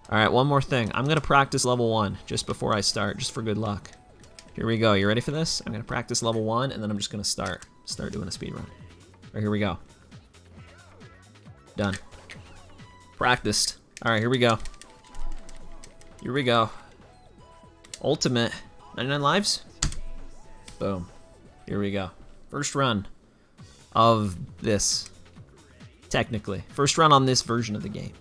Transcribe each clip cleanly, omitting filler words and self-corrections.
All right, one more thing. I'm gonna practice level 1 just before I start, just for good luck. Here we go. You ready for this? I'm gonna practice level 1, and then I'm just gonna start doing a speed run. All right, here we go. Done. Practiced. All right, here we go. Here we go. Ultimate. 99 lives? Boom. Here we go. First run of this. Technically. First run on this version of the game.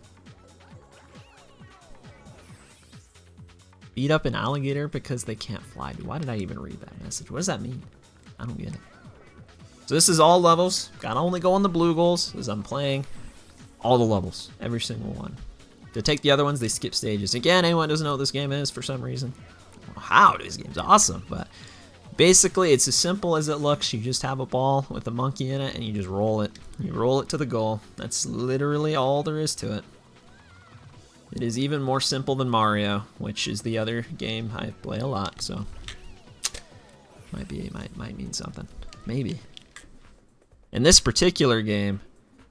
Beat up an alligator because they can't fly. Why did I even read that message? What does that mean? I don't get it. So this is all levels. Gotta only go on the blue goals as I'm playing all the levels. Every single one. To take the other ones, they skip stages. Again, anyone doesn't know what this game is for some reason. I don't know how this game's awesome, but basically it's as simple as it looks. You just have a ball with a monkey in it and you just roll it. You roll it to the goal. That's literally all there is to it. It is even more simple than Mario, which is the other game I play a lot, so might mean something. Maybe. And this particular game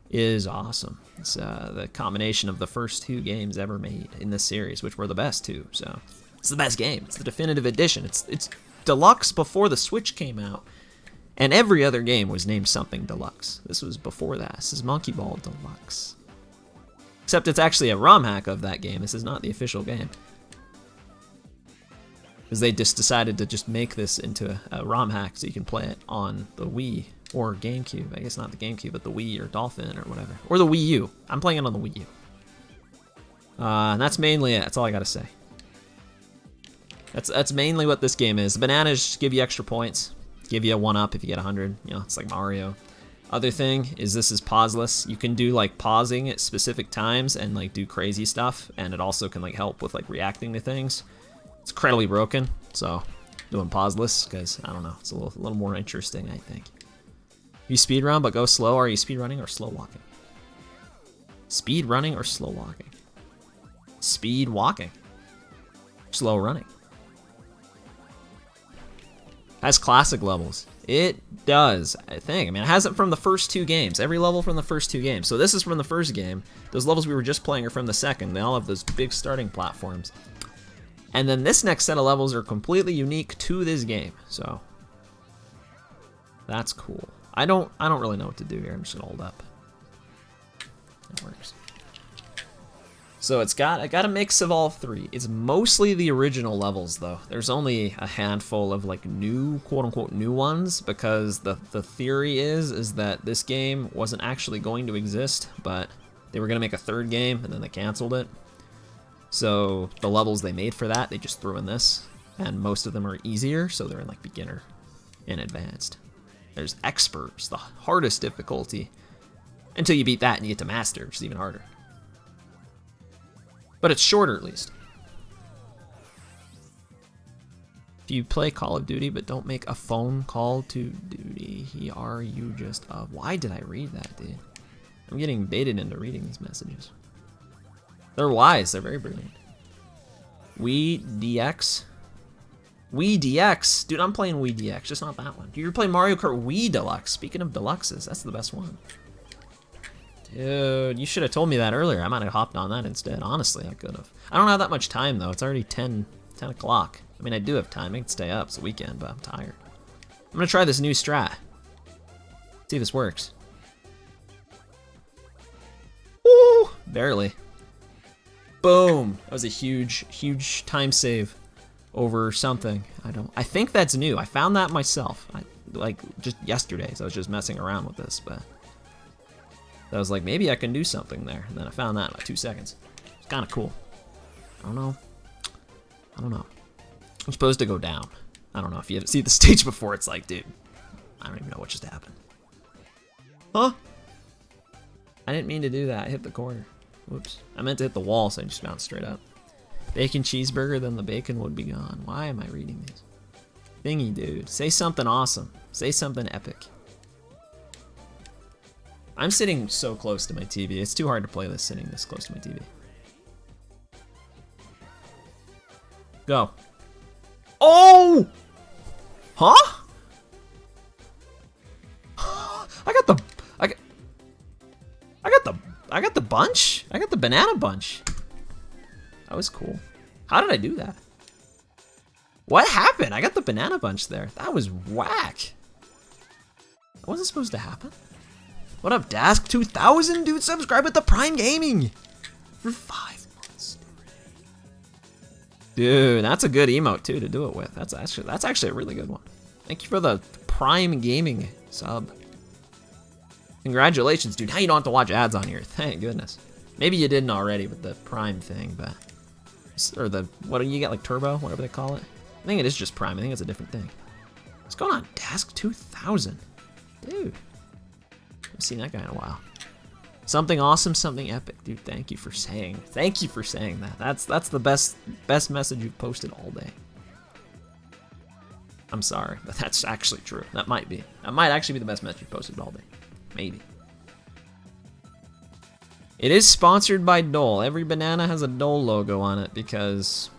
is awesome. It's the combination of the first 2 games ever made in this series, which were the best 2. So it's the best game. It's the definitive edition. It's deluxe before the Switch came out, and every other game was named something deluxe. This was before that. This is Monkey Ball Deluxe. Except it's actually a ROM hack of that game. This is not the official game. Because they just decided to just make this into a ROM hack so you can play it on the Wii or GameCube. I guess not the GameCube, but the Wii or Dolphin or whatever. Or the Wii U. I'm playing it on the Wii U. And that's mainly it. That's all I gotta say. That's mainly what this game is. The bananas give you extra points. Give you a 1-up if you get 100. You know, it's like Mario. Other thing is this is pauseless. You can do like pausing at specific times and like do crazy stuff, and it also can like help with like reacting to things. It's incredibly broken, so doing pauseless because I don't know, it's a little more interesting, I think. You speedrun but go slow. Are you speedrunning or slow walking? Speed running or slow walking? Speed walking. Slow running. Has classic levels. It does, I think. I mean, it has it from the first 2 games. Every level from the first 2 games. So this is from the first game. Those levels we were just playing are from the second. They all have those big starting platforms. And then this next set of levels are completely unique to this game. So that's cool. I don't really know what to do here. I'm just gonna hold up. That works. So I got a mix of all 3. It's mostly the original levels though. There's only a handful of like new, quote unquote, new ones, because the theory is that this game wasn't actually going to exist, but they were gonna make a 3rd game and then they canceled it. So the levels they made for that, they just threw in this, and most of them are easier, so they're in like beginner and advanced. There's experts, the hardest difficulty, until you beat that and you get to master, which is even harder. But it's shorter, at least. If you play Call of Duty but don't make a phone call to duty, are you just why did I read that, dude? I'm getting baited into reading these messages. They're wise. They're very brilliant. Wii DX. Wii DX. Dude, I'm playing Wii DX, just not that one. Dude, you're playing Mario Kart Wii Deluxe. Speaking of deluxes, that's the best one. Dude, you should have told me that earlier. I might have hopped on that instead. Honestly, I could have. I don't have that much time, though. It's already 10 o'clock. I mean, I do have time. I can stay up. It's a weekend, but I'm tired. I'm going to try this new strat. See if this works. Woo! Barely. Boom! That was a huge, huge time save over something. I think that's new. I found that myself. Like, just yesterday, so I was just messing around with this, but I was like, maybe I can do something there. And then I found that in like 2 seconds. It's kind of cool. I don't know. I'm supposed to go down. I don't know. If you see the stage before, it's like, dude, I don't even know what just happened. Huh? I didn't mean to do that. I hit the corner. Whoops. I meant to hit the wall, so I just bounced straight up. Bacon cheeseburger, then the bacon would be gone. Why am I reading these? Thingy, dude. Say something awesome. Say something epic. I'm sitting so close to my TV. It's too hard to play this sitting this close to my TV. Go. Oh! Huh? I got the bunch? I got the banana bunch. That was cool. How did I do that? What happened? I got the banana bunch there. That was whack. That wasn't supposed to happen. What up, Dask2000? Dude, subscribe with the Prime Gaming for 5 months. Dude, that's a good emote too to do it with. That's actually a really good one. Thank you for the Prime Gaming sub. Congratulations, dude. Now you don't have to watch ads on here. Thank goodness. Maybe you didn't already with the Prime thing, but or the what do you get, like Turbo, whatever they call it. I think it is just Prime. I think it's a different thing. What's going on, Dask2000? Dude, I haven't seen that guy in a while. Something awesome, something epic, dude. Thank you for saying that. That's the best message you've posted all day. I'm sorry, but that's actually true. That might actually be the best message you've posted all day. Maybe. It is sponsored by Dole. Every banana has a Dole logo on it because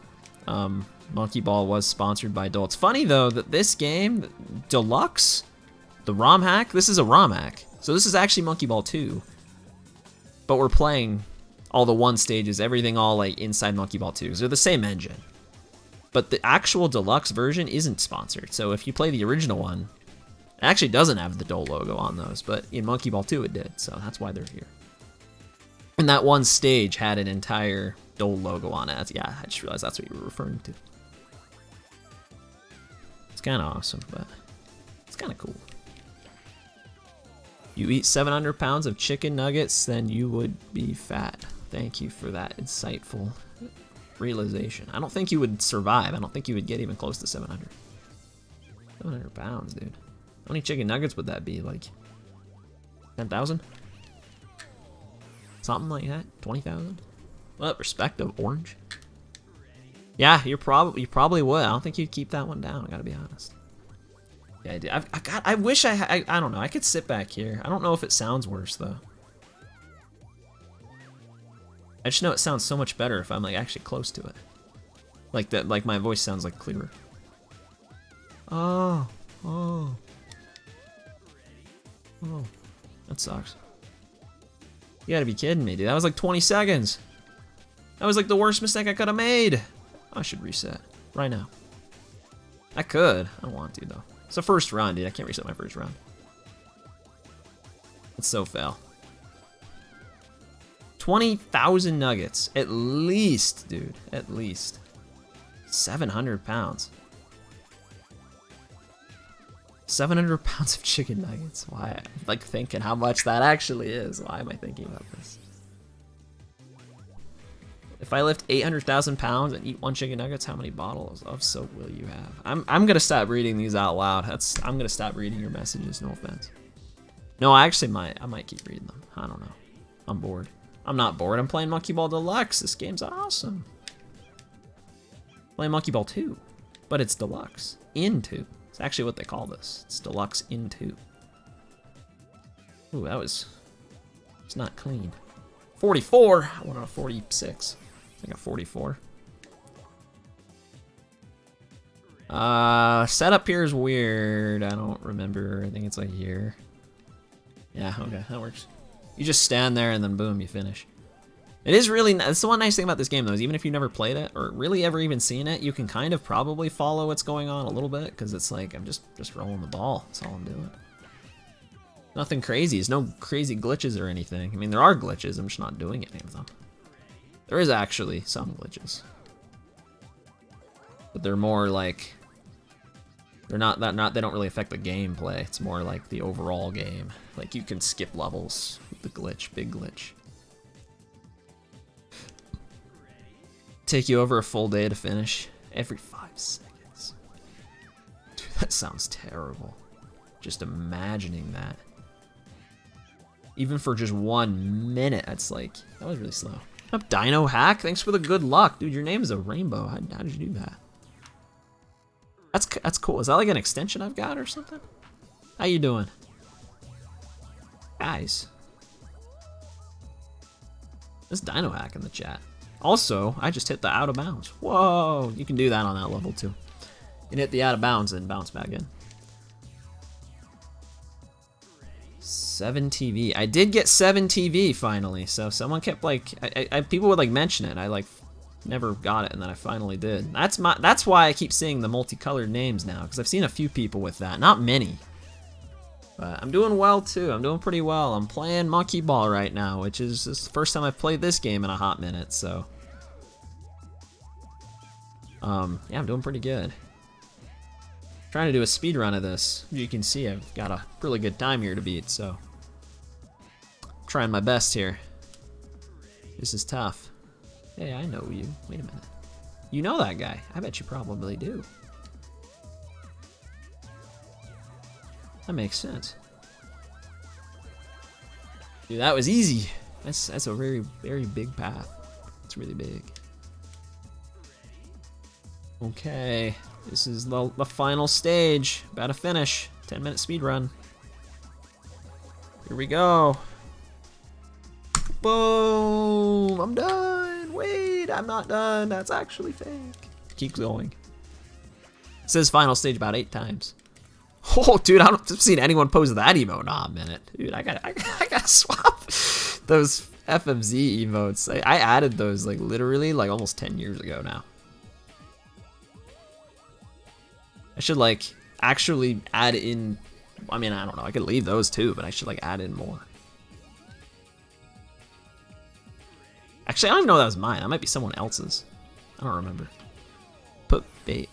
Monkey Ball was sponsored by Dole. It's funny though that this game, Deluxe, the ROM hack, this is a ROM hack. So this is actually Monkey Ball 2. But we're playing all the 1 stages, everything all like inside Monkey Ball 2. They're the same engine. But the actual Deluxe version isn't sponsored. So if you play the original one, it actually doesn't have the Dole logo on those, but in Monkey Ball 2 it did, so that's why they're here. And that 1 stage had an entire Dole logo on it. Yeah, I just realized that's what you were referring to. It's kind of awesome, but it's kind of cool. You eat 700 pounds of chicken nuggets, then you would be fat. Thank you for that insightful realization. I don't think you would survive. I don't think you would get even close to 700. 700 pounds, dude. How many chicken nuggets would that be? Like 10,000? Something like that? 20,000? Well, perspective, orange. Yeah, you probably would. I don't think you'd keep that one down. I gotta be honest. Yeah, I wish I don't know. I could sit back here. I don't know if it sounds worse though. I just know it sounds so much better if I'm like actually close to it. Like that. Like my voice sounds like clearer. Oh. That sucks. You gotta be kidding me, dude. That was like 20 seconds. That was like the worst mistake I could have made. I should reset right now. I could. I don't want to though. It's the first run, dude. I can't reset my first run. It's so fail. 20,000 nuggets. At least, dude. At least. 700 pounds. 700 pounds of chicken nuggets. Why? I'm like thinking how much that actually is. Why am I thinking about this? If I lift 800,000 pounds and eat 1 chicken nuggets, how many bottles of soap will you have? I'm gonna stop reading these out loud. I'm gonna stop reading your messages. No offense. No, I actually might. I might keep reading them. I don't know. I'm bored. I'm not bored. I'm playing Monkey Ball Deluxe. This game's awesome. Playing Monkey Ball 2, but it's Deluxe in 2. It's actually what they call this. It's Deluxe in 2. Ooh, it's not clean. 44. I went on a 46. I got 44. Setup here is weird. I don't remember. I think it's like here. Yeah, okay, that works. You just stand there and then boom, you finish. It is really, that's the one nice thing about this game though, is even if you've never played it or really ever even seen it, you can kind of probably follow what's going on a little bit, because it's like, I'm just rolling the ball. That's all I'm doing. Nothing crazy. There's no crazy glitches or anything. I mean, there are glitches. I'm just not doing any of them. There is actually some glitches, but they're more like, they're not they don't really affect the gameplay. It's more like the overall game. Like you can skip levels with the glitch, big glitch. Take you over a full day to finish every 5 seconds. Dude, that sounds terrible. Just imagining that. Even for just 1 minute, that's like, that was really slow. Up, Dino Hack? Thanks for the good luck. Dude, your name is a rainbow. How did you do that? That's cool. Is that like an extension I've got or something? How you doing? Guys. There's Dino Hack in the chat. Also, I just hit the out of bounds. Whoa, you can do that on that level too. You can hit the out of bounds and bounce back in. 7 TV. I did get 7 TV finally, so someone kept like, people would like mention it. I like never got it, and then I finally did. That's why I keep seeing the multicolored names now, because I've seen a few people with that. Not many. But I'm doing well too. I'm doing pretty well. I'm playing Monkey Ball right now, which is the first time I've played this game in a hot minute, so. Yeah, I'm doing pretty good. Trying to do a speed run of this. As you can see, I've got a really good time here to beat, so. I'm trying my best here. This is tough. Hey, I know you. Wait a minute. You know that guy. I bet you probably do. That makes sense. Dude, that was easy. That's a very, very big path. It's really big. Okay, this is the final stage. About to finish. 10-minute speed run. Here we go. Boom! I'm done. Wait, I'm not done. That's actually fake. Keep going. It says final stage about 8 times. Oh, dude, I don't have seen anyone post that emote in a minute. Dude, I gotta swap those FMZ emotes. I added those like literally like almost 10 years ago now. I should like actually add in. I mean, I don't know. I could leave those too, but I should like add in more. Actually, I don't even know if that was mine. That might be someone else's. I don't remember. Put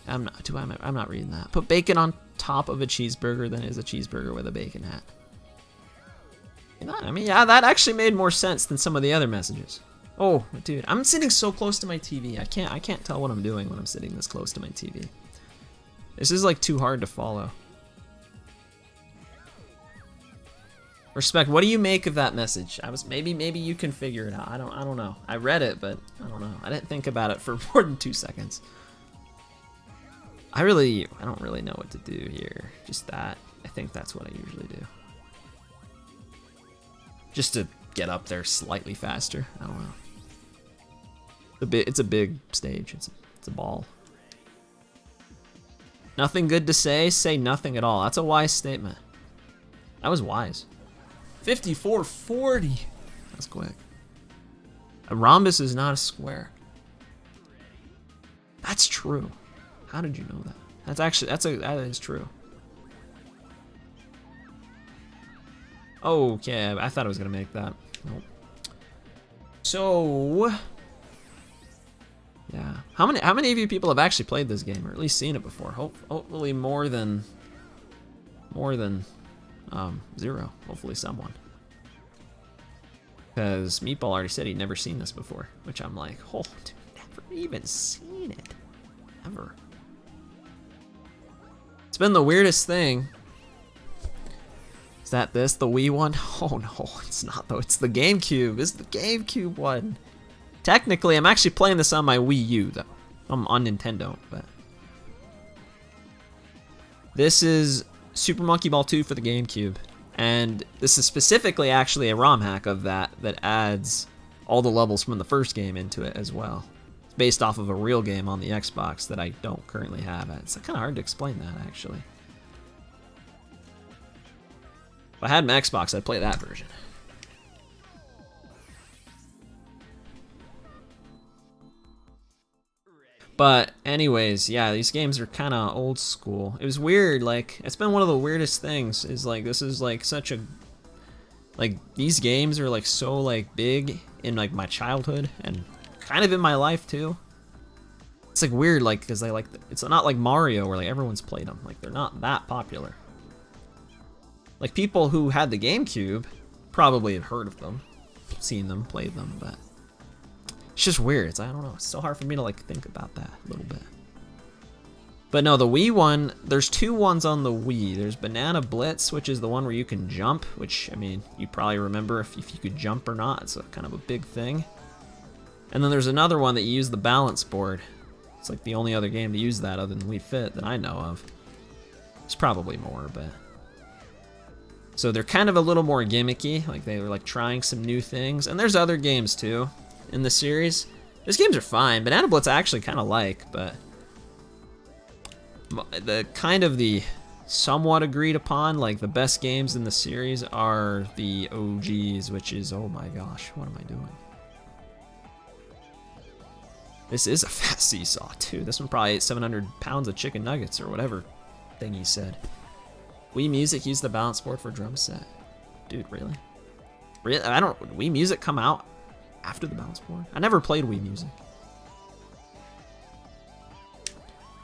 I'm not reading that. Put bacon on top of a cheeseburger than is a cheeseburger with a bacon hat. I mean, yeah, that actually made more sense than some of the other messages. Oh, dude, I'm sitting so close to my TV. I can't tell what I'm doing when I'm sitting this close to my TV. This is like too hard to follow. Respect. What do you make of that message? Maybe you can figure it out. I don't know. I read it, but I don't know. I didn't think about it for more than 2 seconds. I don't really know what to do here. Just that. I think that's what I usually do. Just to get up there slightly faster. I don't know. It's a big stage. It's a ball. Nothing good to say? Say nothing at all. That's a wise statement. That was wise. 5440. That's quick. A rhombus is not a square. That's true. How did you know that? That is true. Okay, I thought I was gonna make that. Nope. So, yeah. How many of you people have actually played this game, or at least seen it before? Hopefully more than 0. Hopefully someone. Because Meatball already said he'd never seen this before, which I'm like, oh, dude, never even seen it. Ever. It's been the weirdest thing. Is that the Wii one? Oh no, it's not though. It's the GameCube. It's the GameCube one. Technically, I'm actually playing this on my Wii U though. I'm on Nintendo, but this is Super Monkey Ball 2 for the GameCube, and this is specifically actually a ROM hack of that adds all the levels from the first game into it as well. It's based off of a real game on the Xbox that I don't currently have. It's kind of hard to explain that actually. If I had my Xbox, I'd play that version. But anyways, yeah, these games are kind of old school. It was weird, like, it's been one of the weirdest things, is like, this is like such a, like, these games are like so like big in like my childhood and kind of in my life too. It's like weird, like, because they like, it's not like Mario where like everyone's played them. Like, they're not that popular. Like, people who had the GameCube probably have heard of them, seen them, played them, but it's just weird. I don't know. It's so hard for me to like think about that a little bit. But no, the Wii one, there's 2 ones on the Wii. There's Banana Blitz, which is the one where you can jump, which, I mean, you probably remember if you could jump or not. It's a kind of a big thing. And then there's another one that you use the balance board. It's like the only other game to use that other than Wii Fit that I know of. There's probably more, but so they're kind of a little more gimmicky, like they were like trying some new things. And there's other games too in the series. These games are fine. Banana Blitz I actually kind of like, but the somewhat agreed upon, like the best games in the series are the OGs, which is, oh my gosh, what am I doing? This is a fast seesaw, too. This one probably ate 700 pounds of chicken nuggets or whatever thing he said. Wii Music used the balance board for drum set. Dude, really? Really? I don't... Wii Music come out after the balance board? I never played Wii Music.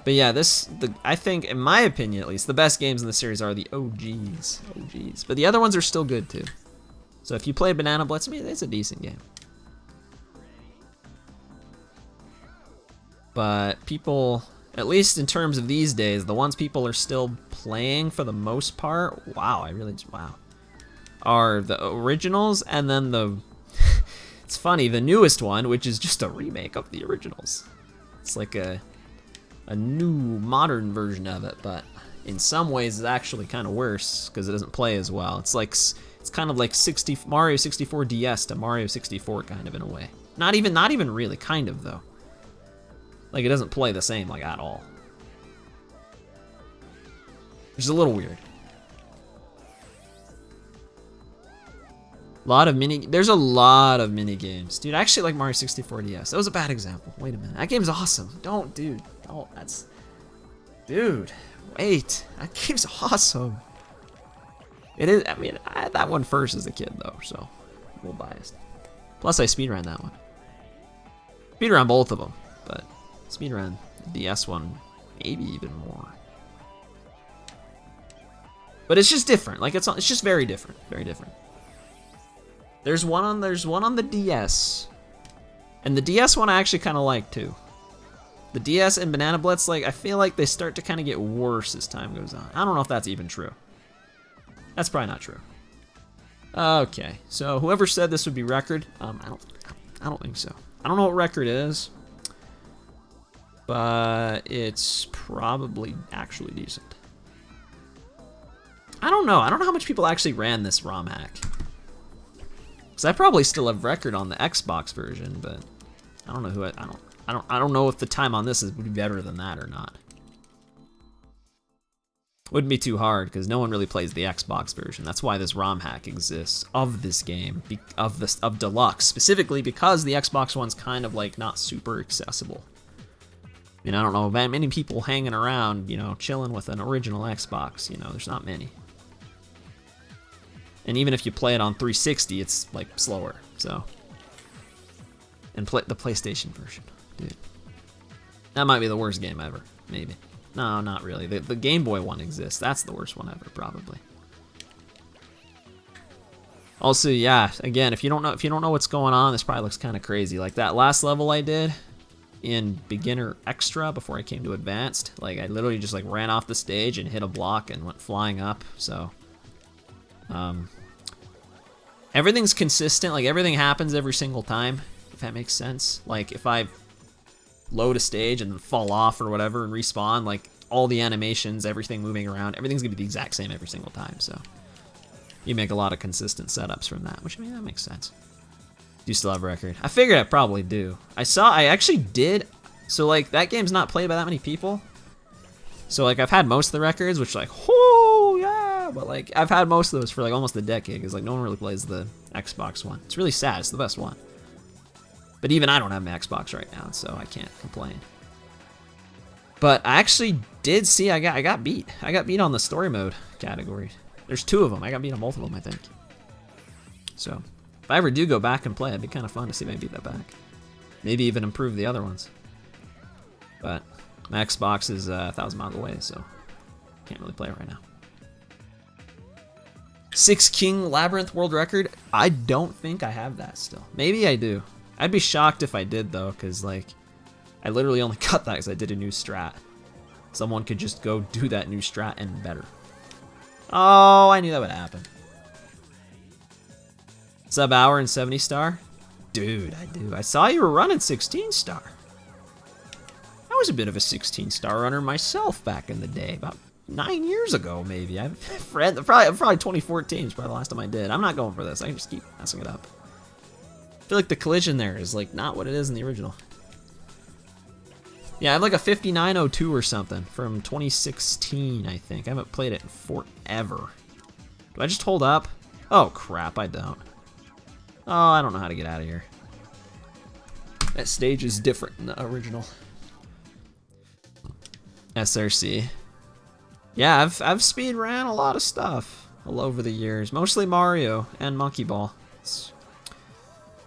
But yeah, I think, in my opinion at least, the best games in the series are the OGs. But the other ones are still good, too. So if you play Banana Blitz, I mean, it's a decent game. But people, at least in terms of these days, the ones people are still playing for the most part, wow, are the originals, and then the, it's funny, the newest one, which is just a remake of the originals. It's like a new modern version of it, but in some ways it's actually kind of worse because it doesn't play as well. It's kind of like Mario 64 DS to Mario 64 kind of in a way. Not even really, kind of though. Like it doesn't play the same like at all. Which is a little weird. There's a lot of mini games. Dude, I actually like Mario 64 DS. That was a bad example. Wait a minute. That game's awesome. Dude, wait. That game's awesome. It is, I mean, I had that one first as a kid though, so a little biased. Plus I speedrun that one. Speedrun both of them, but speedrun the DS one maybe even more. But it's just different. Like it's just very different. Very different. There's one on the DS. And the DS one I actually kind of like too. The DS and Banana Blitz, like I feel like they start to kind of get worse as time goes on. I don't know if that's even true. That's probably not true. Okay, so whoever said this would be record, I don't think so. I don't know what record is, but it's probably actually decent. I don't know how much people actually ran this ROM hack. Cause I probably still have record on the Xbox version, but I don't know I don't know if the time on this would be better than that or not. Wouldn't be too hard because no one really plays the Xbox version. That's why this ROM hack exists of this game, of Deluxe, specifically because the Xbox one's kind of like not super accessible. I mean, I don't know many people hanging around, you know, chilling with an original Xbox. You know, there's not many. And even if you play it on 360, it's like slower. So, and the PlayStation version, dude, that might be the worst game ever, maybe. No, not really. The Game Boy one exists. That's the worst one ever, probably. Also, yeah, again, if you don't know what's going on, this probably looks kind of crazy. Like that last level I did in Beginner Extra before I came to Advanced, like I literally just like ran off the stage and hit a block and went flying up. So, everything's consistent. Like everything happens every single time, if that makes sense. Like if I load a stage and then fall off or whatever and respawn, like all the animations, everything moving around, everything's gonna be the exact same every single time. So you make a lot of consistent setups from that, which I mean that makes sense. Do you still have a record? I figured I probably do. I actually did. So like that game's not played by that many people. So like I've had most of the records, which like, oh yeah, but like I've had most of those for like almost a decade because like no one really plays the Xbox one. It's really sad. It's the best one. But even I don't have my Xbox right now, so I can't complain. But I actually did see I got beat. I got beat on the story mode category. There's 2 of them. I got beat on both of them, I think. So if I ever do go back and play, it'd be kind of fun to see if I can beat that back. Maybe even improve the other ones. But my Xbox is 1,000 miles away, so can't really play it right now. 6 King Labyrinth World Record. I don't think I have that still. Maybe I do. I'd be shocked if I did though, because like, I literally only cut that because I did a new strat. Someone could just go do that new strat and better. Oh, I knew that would happen. Sub hour and 70 star? Dude, I do. I saw you were running 16 star. I was a bit of a 16 star runner myself back in the day, about 9 years ago maybe. Probably 2014 is probably the last time I did. I'm not going for this. I can just keep messing it up. I feel like the collision there is like not what it is in the original. Yeah, I have like a 5902 or something from 2016, I think. I haven't played it in forever. Do I just hold up? Oh crap, I don't. Oh, I don't know how to get out of here. That stage is different than the original. SRC. Yeah, I've speed ran a lot of stuff all over the years. Mostly Mario and Monkey Ball. It's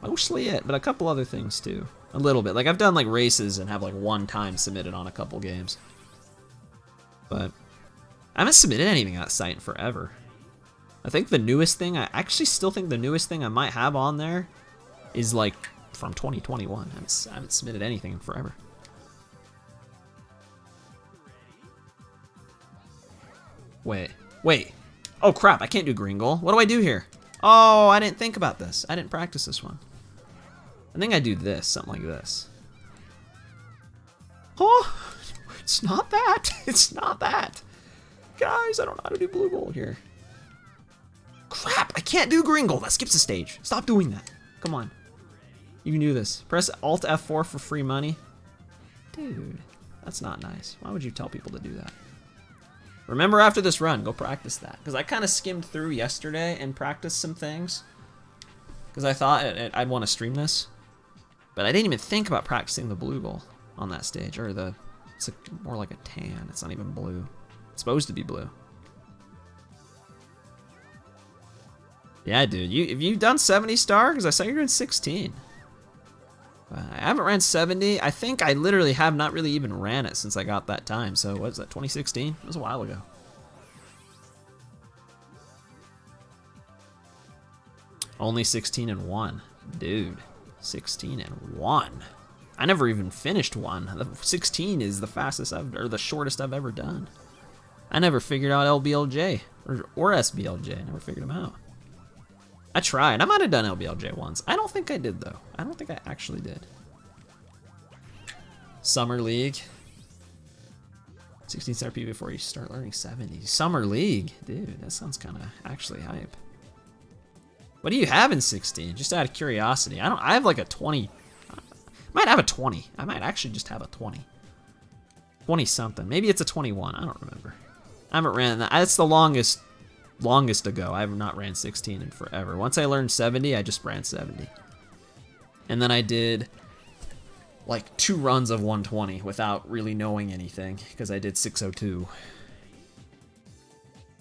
mostly it, but a couple other things too. A little bit. Like I've done like races and have like one time submitted on a couple games. But I haven't submitted anything on that site in forever. I think the newest thing, I actually still think the newest thing I might have on there is like from 2021. I haven't submitted anything in forever. Wait. Oh crap, I can't do green goal. What do I do here? Oh, I didn't think about this. I didn't practice this one. I think I do this, something like this. Oh, it's not that. It's not that. Guys, I don't know how to do blue goal here. Crap, I can't do green goal. That skips a stage. Stop doing that. Come on. You can do this. Press Alt F4 for free money. Dude, that's not nice. Why would you tell people to do that? Remember after this run, go practice that. Because I kind of skimmed through yesterday and practiced some things. Because I thought I'd want to stream this. But I didn't even think about practicing the blue goal on that stage. Or it's more like a tan. It's not even blue. It's supposed to be blue. Yeah, dude. Have you done 70 star? Because I saw you're doing 16. I haven't ran 70. I think I literally have not really even ran it since I got that time. So what is that, 2016? It was a while ago. Only 16 and 1. Dude, 16 and 1. I never even finished one. 16 is the fastest or the shortest I've ever done. I never figured out LBLJ or SBLJ. I never figured them out. I tried. I might have done LBLJ once. I don't think I did, though. I don't think I actually did. Summer League. 16 star P before you start learning 70. Summer League. Dude, that sounds kind of actually hype. What do you have in 16? Just out of curiosity. I have like a 20. I might have a 20. I might actually just have a 20. 20 something. Maybe it's a 21. I don't remember. I haven't ran that. That's the longest ago. I have not ran 16 in forever. Once I learned 70, I just ran 70. And then I did like 2 runs of 120 without really knowing anything because I did 602.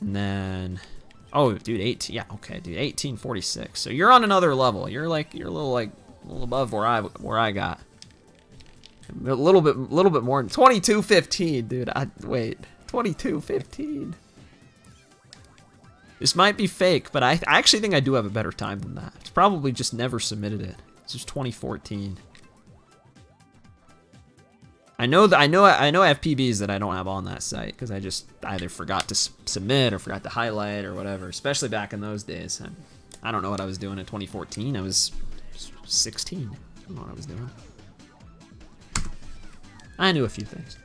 And then, oh, dude, 18. Yeah, okay, dude, 1846. So you're on another level. You're a little above where I got. A little bit more than 2215, dude. Wait, 2215. This might be fake, but I actually think I do have a better time than that. It's probably just never submitted it. This is 2014. I know I have PBs that I don't have on that site because I just either forgot to submit or forgot to highlight or whatever. Especially back in those days. I don't know what I was doing in 2014. I was 16. I don't know what I was doing. I knew a few things.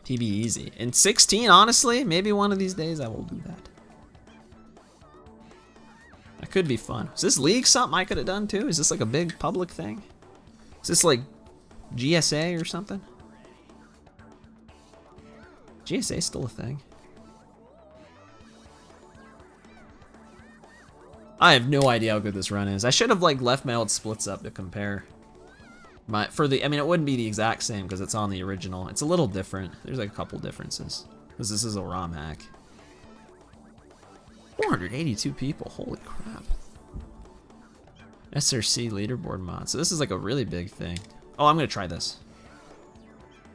PB easy. In 16, honestly, maybe one of these days I will do that. That could be fun. Is this league something I could have done too? Is this like a big public thing? Is this like GSA or something? GSA still a thing? I have no idea how good this run is. I should have like left my old splits up to compare. I mean, it wouldn't be the exact same because it's on the original. It's a little different. There's like a couple differences because this is a ROM hack. 482 people. Holy crap. SRC leaderboard mod. So this is like a really big thing. Oh, I'm gonna try this.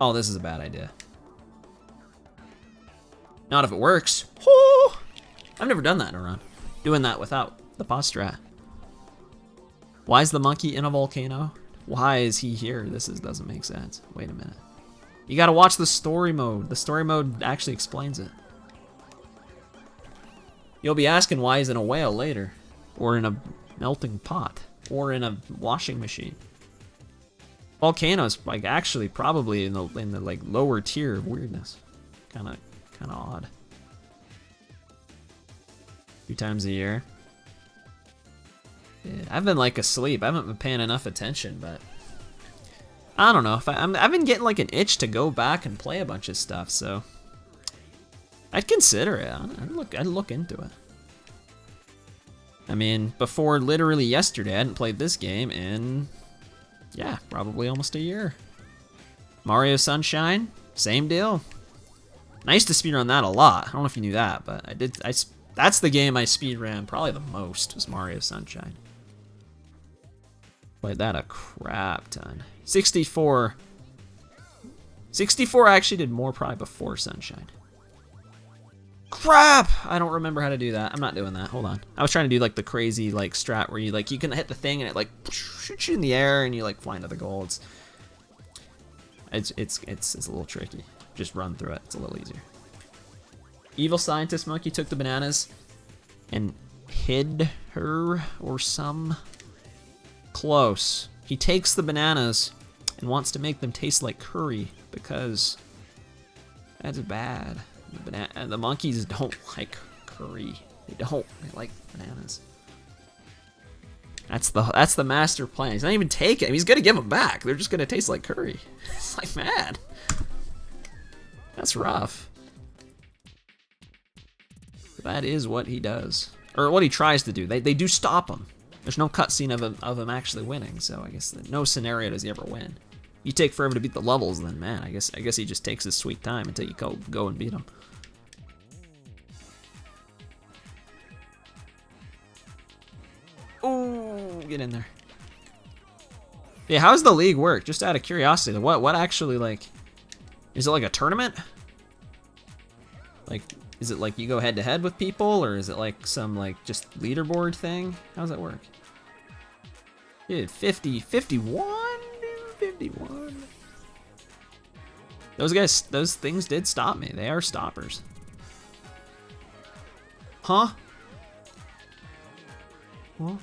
Oh, this is a bad idea. Not if it works. Oh, I've never done that in a run. Doing that without the pause strat. Why is the monkey in a volcano? Why is he here? This doesn't make sense. Wait a minute. You gotta watch the story mode. The story mode actually explains it. You'll be asking why he's in a whale later. Or in a melting pot. Or in a washing machine. Volcanoes, like, actually probably in the like lower tier of weirdness. Kinda odd. 2 times a year. Yeah, I've been like asleep. I haven't been paying enough attention, but I don't know. If I've been getting like an itch to go back and play a bunch of stuff, so I'd consider it. I'd look into it. I mean, before literally yesterday, I hadn't played this game in, yeah, probably almost a year. Mario Sunshine, same deal. I used to speedrun that a lot. I don't know if you knew that, but I did. That's the game I speedran probably the most, was Mario Sunshine. Played that a crap ton. 64. 64 I actually did more probably before Sunshine. Crap! I don't remember how to do that. I'm not doing that. Hold on. I was trying to do like the crazy like strat where you like you can hit the thing and it like shoots you in the air and you like fly into the goal. It's a little tricky. Just run through it. It's a little easier. Evil scientist monkey took the bananas and hid her or some. Close. He takes the bananas and wants to make them taste like curry because that's bad. The monkeys don't like curry. They don't. They like bananas. That's the master plan. He's not even taking. He's gonna give them back. They're just gonna taste like curry. It's like mad. That's rough. That is what he does, or what he tries to do. They do stop him. There's no cutscene of him actually winning. So I guess no scenario does he ever win. You take forever to beat the levels, then man, I guess he just takes his sweet time until you go and beat him. Oh, get in there. Yeah, how does the league work? Just out of curiosity, what actually, like, is it like a tournament? Like, is it like you go head to head with people, or is it like some like just leaderboard thing? How does that work? Dude, 50, 51, dude, 51. Those things did stop me. They are stoppers. Huh? Well,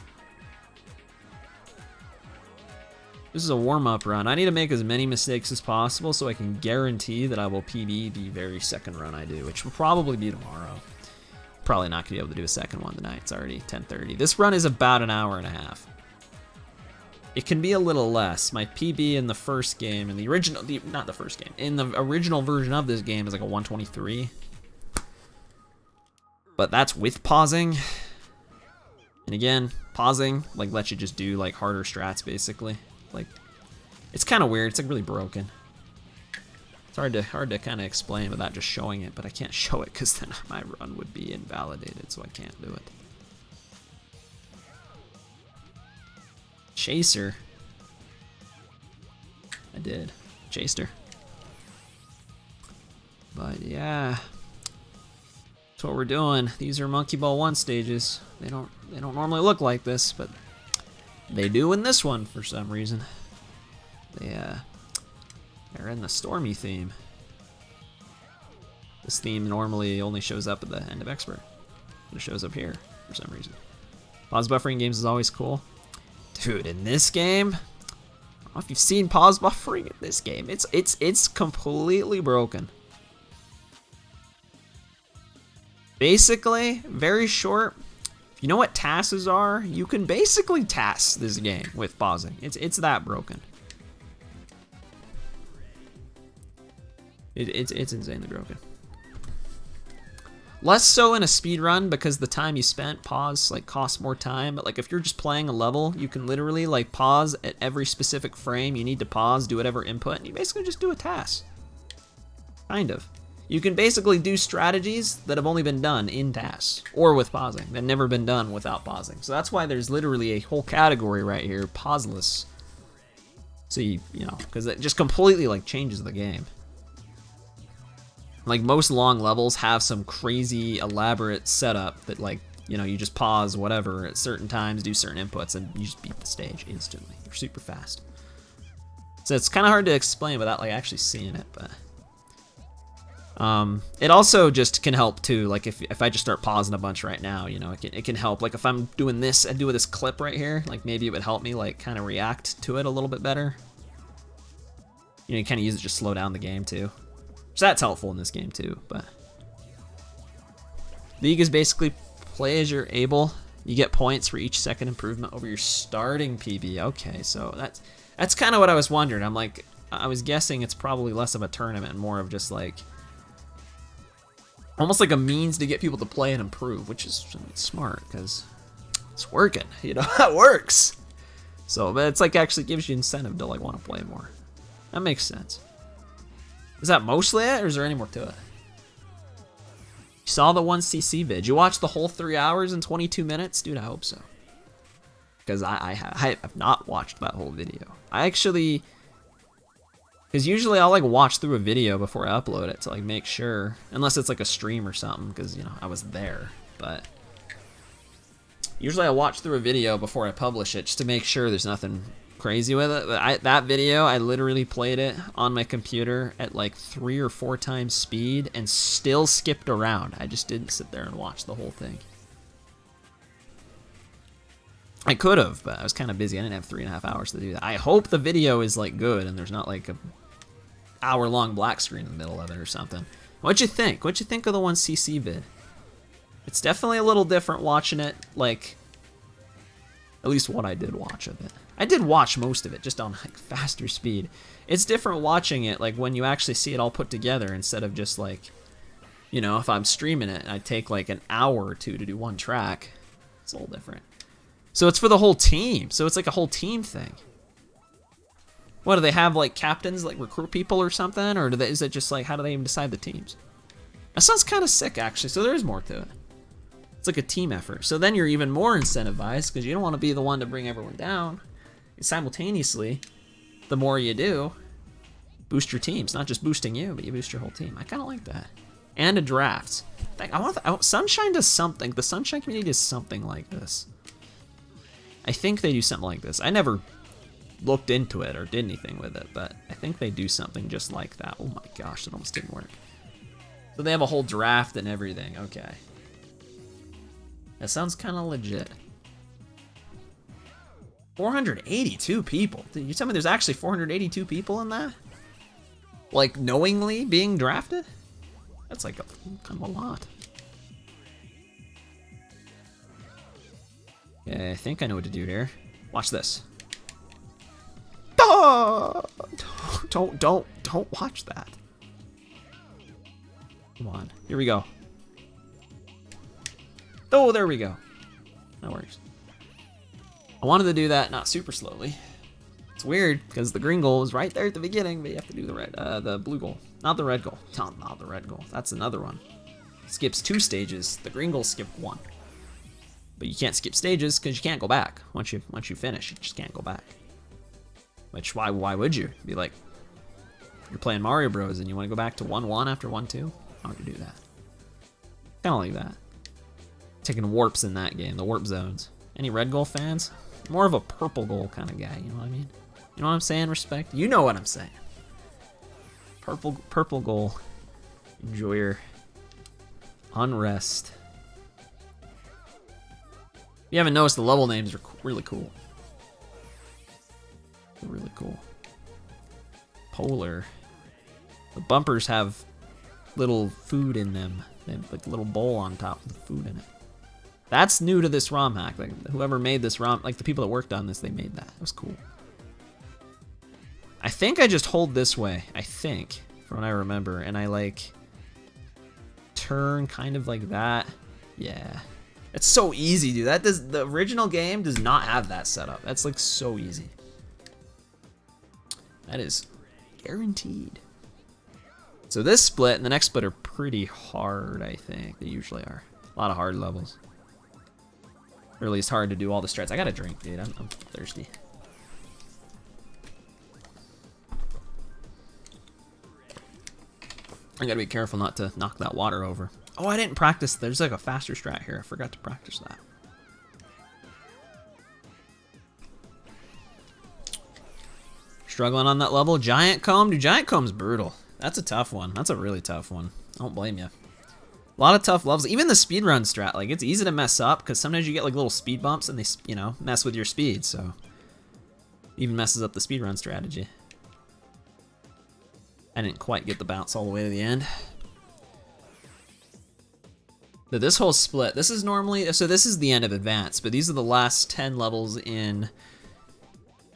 this is a warm-up run. I need to make as many mistakes as possible so I can guarantee that I will PB the very second run I do, which will probably be tomorrow. Probably not gonna be able to do a second one tonight. It's already 10:30. This run is about an hour and a half. It can be a little less. My PB in the first game, in the original, not the first game, in the original version of this game is like a 123. But that's with pausing. And again, pausing like lets you just do like harder strats basically. Like, it's kind of weird. It's like really broken. It's hard to kind of explain without just showing it, but I can't show it because then my run would be invalidated, so I can't do it. Chaser. I did. Chased her. But yeah, that's what we're doing. These are Monkey Ball 1 stages. They don't normally look like this, but they do in this one for some reason. They're in the stormy theme. This theme normally only shows up at the end of Expert. But it shows up here for some reason. Pause buffering games is always cool. Dude, in this game, I don't know if you've seen pause buffering in this game. It's completely broken. Basically, very short. If you know what tasks are, you can basically task this game with pausing. It's that broken. It's insanely broken. Less so in a speedrun because the time you spent pause like costs more time, but like if you're just playing a level, you can literally like pause at every specific frame you need to pause, do whatever input, and you basically just do a task. Kind of. You can basically do strategies that have only been done in tasks or with pausing, that never been done without pausing. So that's why there's literally a whole category right here, pauseless. So you know, because it just completely like changes the game. Like most long levels have some crazy elaborate setup that like, you know, you just pause whatever at certain times, do certain inputs, and you just beat the stage instantly. You're super fast. So it's kind of hard to explain without like actually seeing it, but it also just can help too. Like if I just start pausing a bunch right now, you know, it can help. Like if I'm doing this, I do this clip right here, like maybe it would help me like kind of react to it a little bit better. You know, you kind of use it to just slow down the game too. So that's helpful in this game too, but League is basically play as you're able. You get points for each second improvement over your starting PB. Okay, so that's kind of what I was wondering. I'm like, I was guessing it's probably less of a tournament and more of just like almost like a means to get people to play and improve, which is smart because It's working, you know, that works. So, but it's like actually gives you incentive to like want to play more. That makes sense. Is that mostly it, or is there any more to it? You saw the 1cc vid. You watched the whole 3 hours and 22 minutes? Dude, I hope so. Because I have not watched that whole video. I actually... Because usually I'll like watch through a video before I upload it to like make sure. Unless it's like a stream or something, because, you know, I was there. But... Usually I watch through a video before I publish it just to make sure there's nothing crazy with it. But that video, I literally played it on my computer at like 3 or 4 times speed and still skipped around. I just didn't sit there and watch the whole thing. I could have, but I was kind of busy. I didn't have 3.5 hours to do that. I hope the video is like good and there's not like a hour-long black screen in the middle of it or something. What'd you think? What'd you think of the 1cc vid? It's definitely a little different watching it, like, at least what I did watch of it. I did watch most of it, just on like faster speed. It's different watching it, like when you actually see it all put together instead of just like, you know, if I'm streaming it, I take like an hour or 2 to do one track. It's a little different. So it's for the whole team. So it's like a whole team thing. What, do they have like captains, like recruit people or something? Or is it just like, how do they even decide the teams? That sounds kind of sick, actually. So there is more to it. It's like a team effort. So then you're even more incentivized because you don't want to be the one to bring everyone down. And simultaneously, the more you do, boost your teams. Not just boosting you, but you boost your whole team. I kind of like that. And a draft. Sunshine does something. The Sunshine community does something like this. I think they do something like this. I never looked into it or did anything with it, but I think they do something just like that. Oh my gosh, it almost didn't work. So they have a whole draft and everything. Okay. That sounds kind of legit. 482 people. Did you tell me there's actually 482 people in that? Like knowingly being drafted? That's like kind of a lot. Yeah, I think I know what to do here. Watch this. Don't watch that. Come on, here we go. Oh, there we go. That works. I wanted to do that not super slowly. It's weird because the green goal is right there at the beginning, but you have to do the blue goal, not the red goal. Not the red goal. That's another one. Skips 2 stages. The green goal skipped 1. But you can't skip stages because you can't go back. Once you finish, you just can't go back. Which why would you? Be like, you're playing Mario Bros. And you want to go back to 1-1 after 1-2? How would you do that? Kind of like that. Taking warps in that game, the warp zones. Any red goal fans? More of a purple goal kind of guy, you know what I mean? You know what I'm saying, Respect? You know what I'm saying. Purple goal. Enjoy your unrest. If you haven't noticed, the level names are really cool. They're really cool. Polar. The bumpers have little food in them. They have like a little bowl on top with food in it. That's new to this ROM hack. Like whoever made this ROM, like the people that worked on this, they made that. It was cool. I think I just hold this way. I think, from what I remember, and I like turn kind of like that. Yeah. It's so easy, dude. The original game does not have that setup. That's like so easy. That is guaranteed. So this split and the next split are pretty hard, I think. They usually are. A lot of hard levels. Or at least hard to do all the strats. I got a drink, dude. I'm thirsty. I gotta be careful not to knock that water over. Oh, I didn't practice. There's like a faster strat here. I forgot to practice that. Struggling on that level. Giant comb. Dude, giant comb's brutal. That's a tough one. That's a really tough one. I don't blame you. A lot of tough levels. Even the speedrun strat, like it's easy to mess up because sometimes you get like little speed bumps and they, you know, mess with your speed. So even messes up the speedrun strategy. I didn't quite get the bounce all the way to the end. But this whole split, this is normally, so this is the end of Advanced, but these are the last 10 levels in,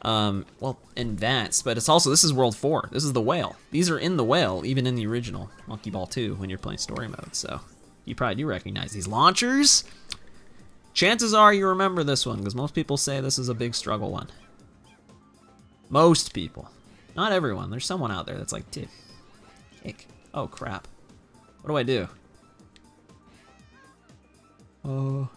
well, Advanced, but it's also, this is World 4. This is the Whale. These are in the Whale, even in the original Monkey Ball 2 when you're playing story mode, so you probably do recognize these launchers. Chances are you remember this one, because most people say this is a big struggle one. Most people. Not everyone. There's someone out there that's like, dude, cake. Oh, crap. What do I do? Oh.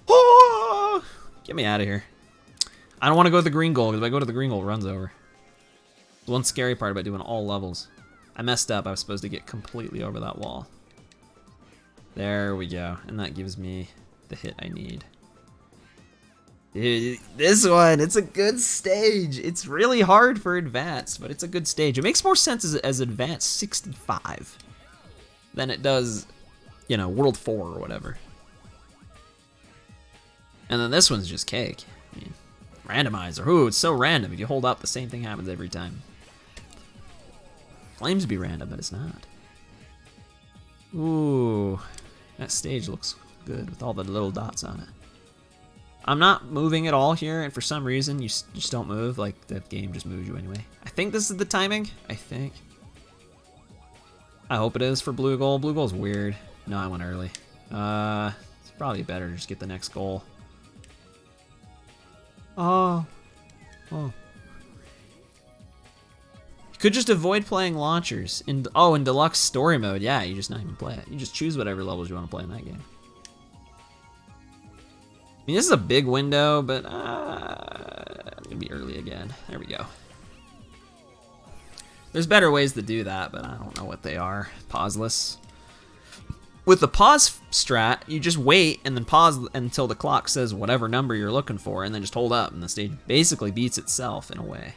Oh! Get me out of here. I don't want to go to the green goal, because if I go to the green goal, it runs over. The one scary part about doing all levels. I messed up. I was supposed to get completely over that wall. There we go. And that gives me the hit I need. Dude, this one, it's a good stage. It's really hard for advanced, but it's a good stage. It makes more sense as advanced 65 than it does, you know, World 4 or whatever. And then this one's just cake. I mean, randomizer. Ooh, it's so random. If you hold up, the same thing happens every time. Claims to be random, but it's not. Ooh, that stage looks good with all the little dots on it. I'm not moving at all here, and for some reason, you just don't move. Like, the game just moves you anyway. I think this is the timing. I think. I hope it is for blue goal. Blue goal's weird. No, I went early. It's probably better to just get the next goal. Oh. Oh. You could just avoid playing launchers. In deluxe story mode, yeah, you just not even play it. You just choose whatever levels you want to play in that game. I mean, this is a big window, but I'm gonna be early again. There we go. There's better ways to do that, but I don't know what they are. Pauseless. With the pause strat, you just wait and then pause until the clock says whatever number you're looking for, and then just hold up, and the stage basically beats itself in a way.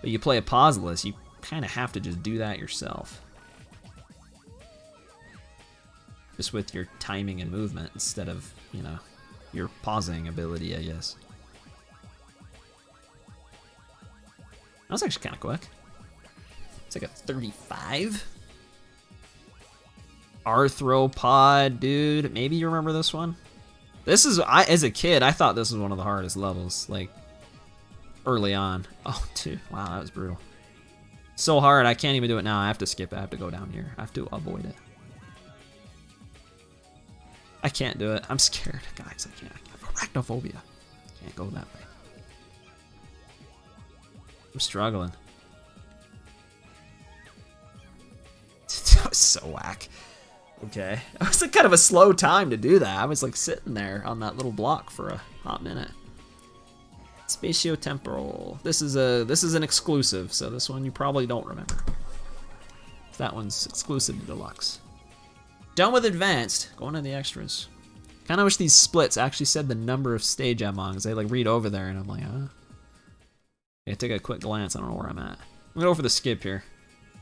But you play a pauseless, you kind of have to just do that yourself. Just with your timing and movement instead of, you know, your pausing ability, I guess. That was actually kind of quick. It's like a 35. Arthropod, dude. Maybe you remember this one? This is, as a kid, I thought this was one of the hardest levels, like, early on. Oh, dude, wow, that was brutal. So hard, I can't even do it now. I have to skip it. I have to go down here. I have to avoid it. I can't do it. I'm scared. Guys, I can't. I have arachnophobia. Can't go that way. I'm struggling. That was so whack. Okay. It was like kind of a slow time to do that. I was like sitting there on that little block for a hot minute. Spatiotemporal. This is an exclusive, so this one you probably don't remember. That one's exclusive to deluxe. Done with advanced. Going to the extras. Kind of wish these splits actually said the number of stage I'm on, because they like read over there, and I'm like, huh? Okay, take a quick glance. I don't know where I'm at. I'm gonna go for the skip here.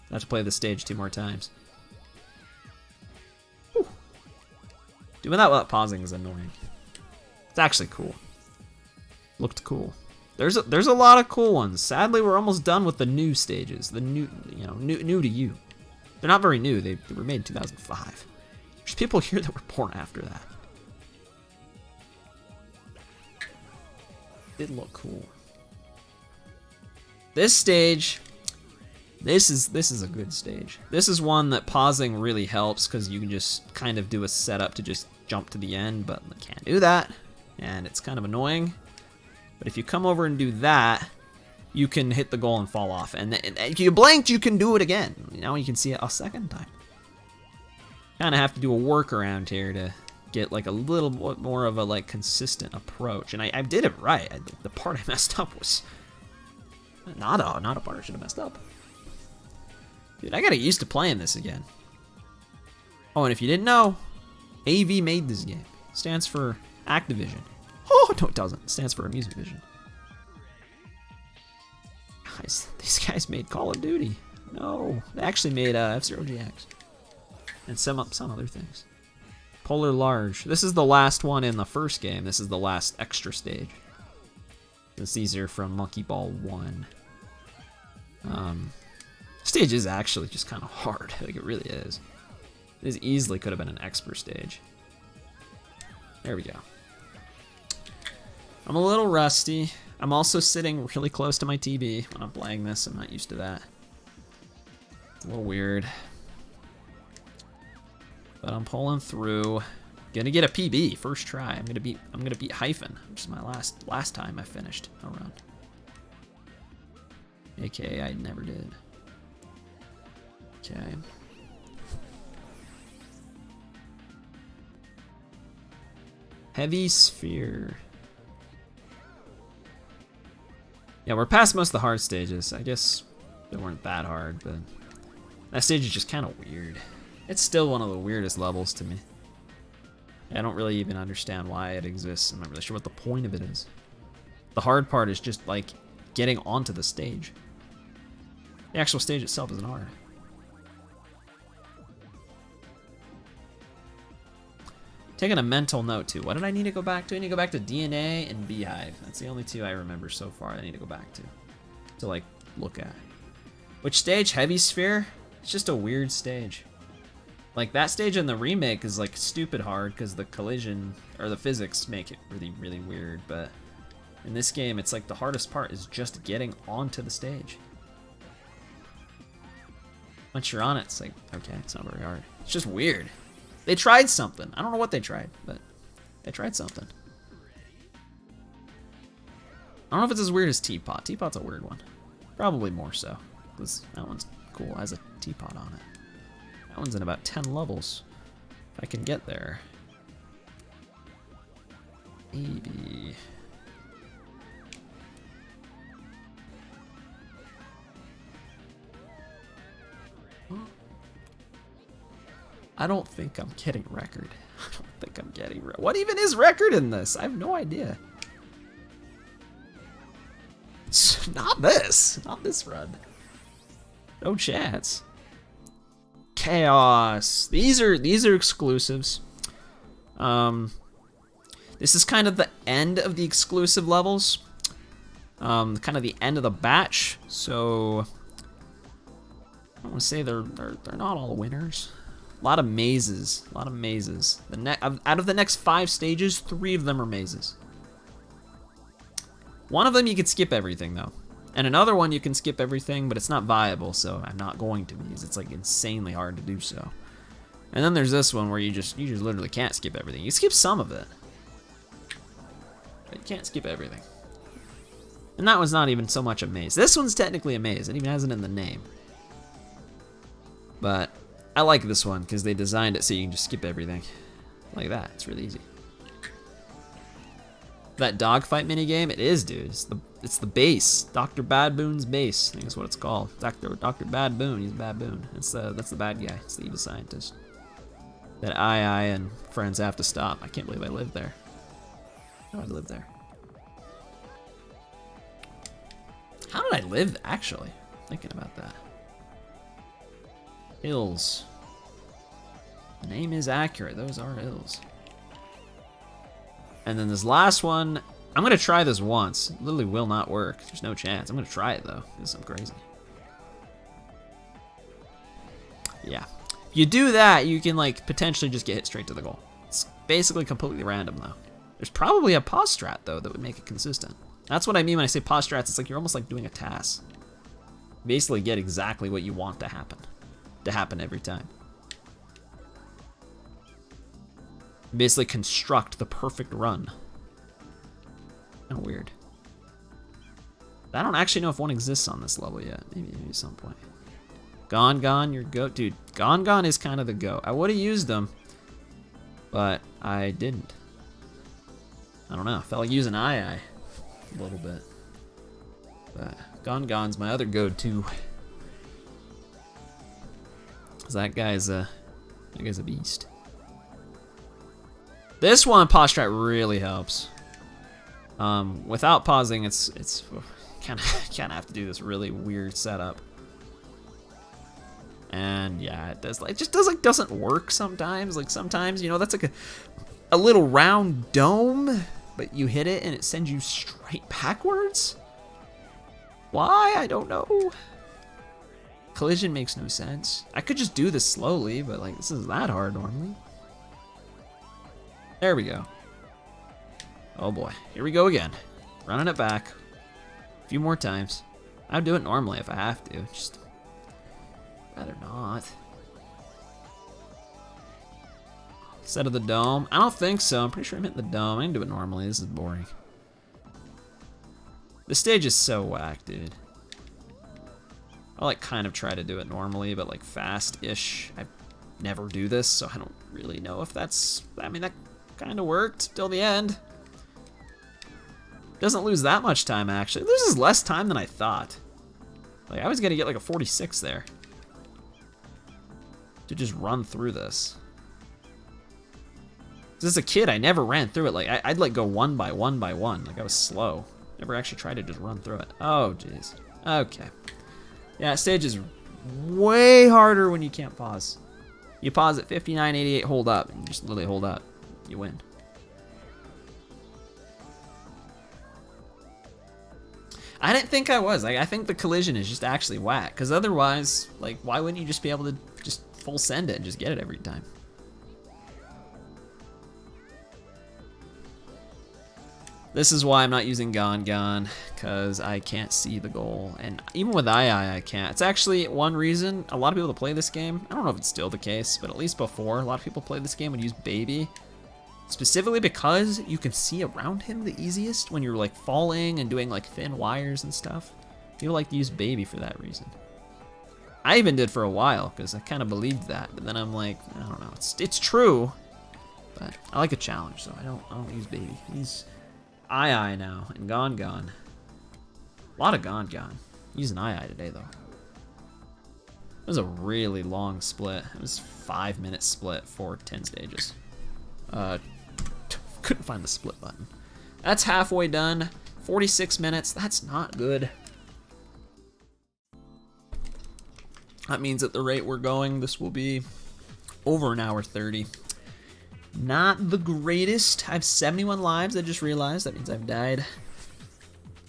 I have to play the stage 2 more times. Whew. Doing that without pausing is annoying. It's actually cool. Looked cool. There's a lot of cool ones. Sadly, we're almost done with the new stages. The new, you know, new to you. They're not very new. They were made in 2005. There's people here that were born after that. Did look cool. This stage, this is a good stage. This is one that pausing really helps because you can just kind of do a setup to just jump to the end, but I can't do that, and it's kind of annoying. But if you come over and do that, you can hit the goal and fall off, and if you blinked, you can do it again. Now you can see it a second time. Kind of have to do a workaround here to get like a little bit more of a like consistent approach, and I did it right. The part I messed up was not a part I should have messed up. Dude, I gotta get used to playing this again. Oh, and if you didn't know, AV made this game. Stands for Activision. Oh, no, it doesn't. It stands for Amusement Vision. Guys, these guys made Call of Duty. No, they actually made F-Zero GX. And some other things. Polar Large. This is the last one in the first game. This is the last extra stage. These are from Monkey Ball 1. Stage is actually just kind of hard. Like, it really is. This easily could have been an expert stage. There we go. I'm a little rusty. I'm also sitting really close to my TV when I'm playing this. I'm not used to that. It's a little weird. But I'm pulling through. Gonna get a PB first try. I'm gonna beat Hyphen, which is my last time I finished a run. AKA I never did. Okay. Heavy Sphere. Yeah, we're past most of the hard stages. I guess they weren't that hard, but that stage is just kind of weird. It's still one of the weirdest levels to me. I don't really even understand why it exists. I'm not really sure what the point of it is. The hard part is just like getting onto the stage. The actual stage itself isn't hard. Taking a mental note too. What did I need to go back to? I need to go back to DNA and Beehive. That's the only two I remember so far I need to go back to like look at. Which stage? Heavy Sphere? It's just a weird stage. Like that stage in the remake is like stupid hard because the collision or the physics make it really, really weird. But in this game, it's like the hardest part is just getting onto the stage. Once you're on it, it's like, okay, it's not very hard. It's just weird. They tried something. I don't know what they tried, but they tried something. I don't know if it's as weird as Teapot. Teapot's a weird one. Probably more so, because that one's cool. It has a teapot on it. That one's in about 10 levels. If I can get there. Maybe. I don't think I'm getting record. I don't think I'm getting record. What even is record in this? I have no idea. It's not this. Not this run. No chance. Chaos. These are exclusives. This is kind of the end of the exclusive levels. Kind of the end of the batch. So I don't want to say they're not all winners. A lot of mazes. A lot of mazes. Out of the next 5 stages, 3 of them are mazes. One of them you could skip everything though. And another one you can skip everything, but it's not viable, so I'm not going to because it's like insanely hard to do so. And then there's this one where you just literally can't skip everything. You skip some of it. But you can't skip everything. And that one's not even so much a maze. This one's technically a maze. It even has it in the name. But I like this one because they designed it so you can just skip everything. Like that. It's really easy. That dogfight minigame, it is, dude. It's the base. Dr. Badboon's base. I think that's what it's called. Dr. Badboon, he's a baboon. That's the bad guy. It's the evil scientist. That I and friends have to stop. I can't believe I lived there. How did I live there? How did I live, actually? Thinking about that. Hills. The name is accurate. Those are hills. And then this last one, I'm gonna try this once. It literally will not work. There's no chance. I'm gonna try it though, because I'm crazy. Yeah. If you do that, you can like potentially just get hit straight to the goal. It's basically completely random though. There's probably a pause strat though that would make it consistent. That's what I mean when I say pause strats. It's like you're almost like doing a task. Basically get exactly what you want to happen every time. Basically construct the perfect run. Kind of weird. I don't actually know if one exists on this level yet. Maybe at some point. Gone, your goat. Dude, Gone is kind of the goat. I would have used them, but I didn't. I don't know. I felt like using I a little bit. But Gone's my other go-to. Cause that guy's a beast. This one, pause strat really helps. Without pausing, it's kind of have to do this really weird setup. And yeah, it does. It just doesn't work sometimes. Like sometimes, you know, that's like a little round dome, but you hit it and it sends you straight backwards. Why? I don't know. Collision makes no sense. I could just do this slowly, but like this isn't that hard normally. There we go. Oh boy, here we go again. Running it back. A few more times. I'd do it normally if I have to. Just rather not. instead of the dome? I don't think so. I'm pretty sure I'm hitting the dome. I can do it normally. This is boring. This stage is so whack, dude. I like kind of try to do it normally, but like fast-ish. I never do this, so I don't really know if that's, I mean, that kind of worked till the end. Doesn't lose that much time, actually. It loses less time than I thought. Like, I was gonna get like a 46 there. To just run through this. As a kid, I never ran through it. Like, I'd like go one by one by one. Like, I was slow. Never actually tried to just run through it. Oh, jeez. Okay. Yeah, stage is way harder when you can't pause. You pause at 59.88, hold up, and you just literally hold up. You win. I didn't think I was. Like, I think the collision is just actually whack. Because otherwise, like, why wouldn't you just be able to just full send it and just get it every time? This is why I'm not using Gone Gone, because I can't see the goal. And even with I can't. It's actually one reason a lot of people that play this game, I don't know if it's still the case, but at least before, a lot of people play this game would use Baby. Specifically because you can see around him the easiest when you're like falling and doing like thin wires and stuff. People like to use Baby for that reason. I even did for a while because I kind of believed that, but then I'm like, I don't know, it's true, but I like a challenge, so I don't use Baby. He's I now and Gone Gone. A lot of Gone Gone. Using I today though. It was a really long split. It was 5-minute split for 10 stages. Couldn't find the split button. That's halfway done. 46 minutes. That's not good. That means at the rate we're going, this will be over an hour 30. Not the greatest. I have 71 lives, I just realized. That means I've died.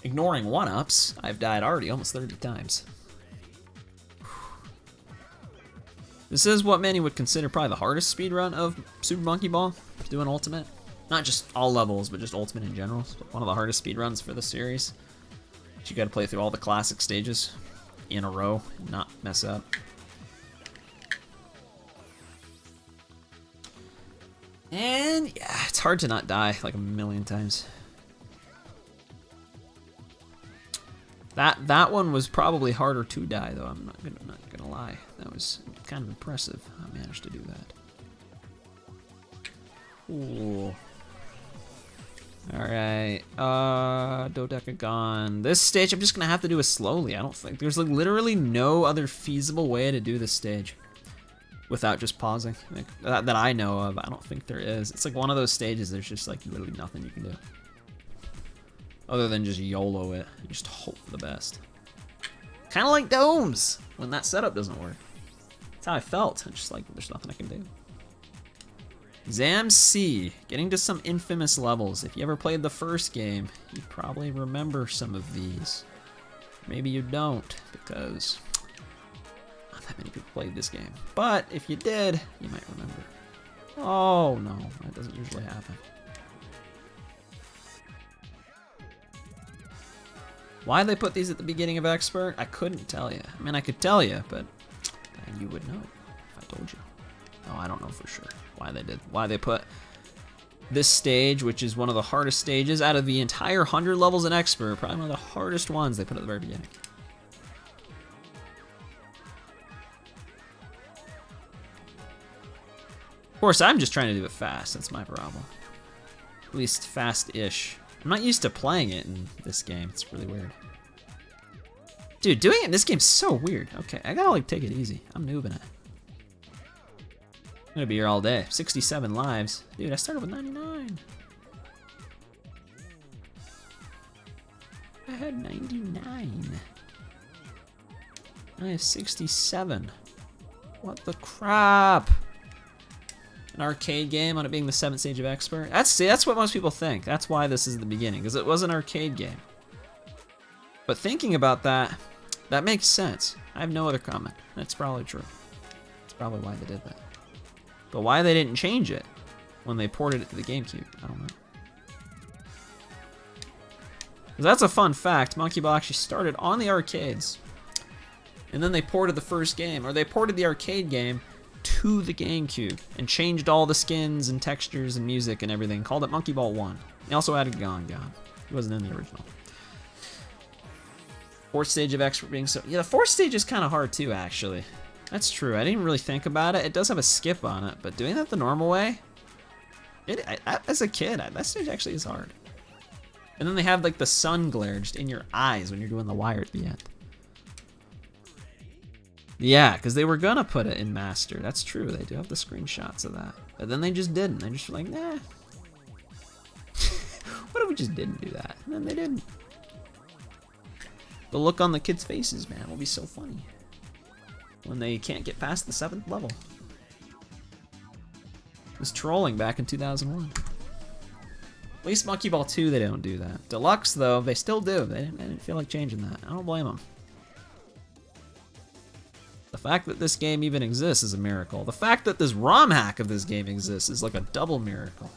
Ignoring 1-ups, I've died already almost 30 times. This is what many would consider probably the hardest speedrun of Super Monkey Ball, doing Ultimate. Not just all levels, but just Ultimate in general. It's one of the hardest speedruns for the series. You gotta play through all the classic stages in a row and not mess up. And yeah, it's hard to not die like a million times. That one was probably harder to die though. I'm not gonna lie. That was kind of impressive. I managed to do that. Ooh. All right. Dodecagon. This stage I'm just gonna have to do it slowly. I don't think there's like literally no other feasible way to do this stage without just pausing. Like, that I know of. I don't think there is. It's like one of those stages. There's just like literally nothing you can do. Other than just YOLO it, and just hope for the best. Kind of like domes, when that setup doesn't work. That's how I felt, I'm just like, there's nothing I can do. Exam C, getting to some infamous levels. If you ever played the first game, you probably remember some of these. Maybe you don't, because not that many people played this game. But if you did, you might remember. Oh no, that doesn't usually happen. Why they put these at the beginning of Expert, I couldn't tell you. I mean, I could tell you, but you would know if I told you. Oh, I don't know for sure why they did. Why they put this stage, which is one of the hardest stages out of the entire 100 levels in Expert, probably one of the hardest ones they put at the very beginning. Of course, I'm just trying to do it fast. That's my problem. At least fast-ish. I'm not used to playing it in this game. It's really weird. Dude, doing it in this game's so weird. Okay, I gotta like take it easy. I'm noobing it. I'm gonna be here all day. 67 lives. Dude, I started with 99. I had 99. I have 67. What the crap? An arcade game on it being the 7th stage of Expert. That's what most people think. That's why this is the beginning, because it was an arcade game. But thinking about that, that makes sense. I have no other comment. That's probably true. That's probably why they did that. But why they didn't change it when they ported it to the GameCube, I don't know. Because that's a fun fact. Monkey Ball actually started on the arcades. And then they ported the first game, or they ported the arcade game to the GameCube and changed all the skins and textures and music and everything. Called it Monkey Ball 1. He also added Gone Gone. He wasn't in the original. Fourth stage of expert being so... Yeah, the fourth stage is kind of hard too, actually. That's true. I didn't really think about it. It does have a skip on it, but doing that the normal way... as a kid, that stage actually is hard. And then they have like the sun glare just in your eyes when you're doing the wire at the end. Yeah, because they were gonna put it in Master. That's true. They do have the screenshots of that. But then they just didn't. They just were like, nah. What if we just didn't do that? And then they didn't. The look on the kids' faces, man, will be so funny. When they can't get past the 7th level. It was trolling back in 2001. At least Monkey Ball 2, they don't do that. Deluxe, though, they still do. They didn't feel like changing that. I don't blame them. The fact that this game even exists is a miracle. The fact that this ROM hack of this game exists is like a double miracle.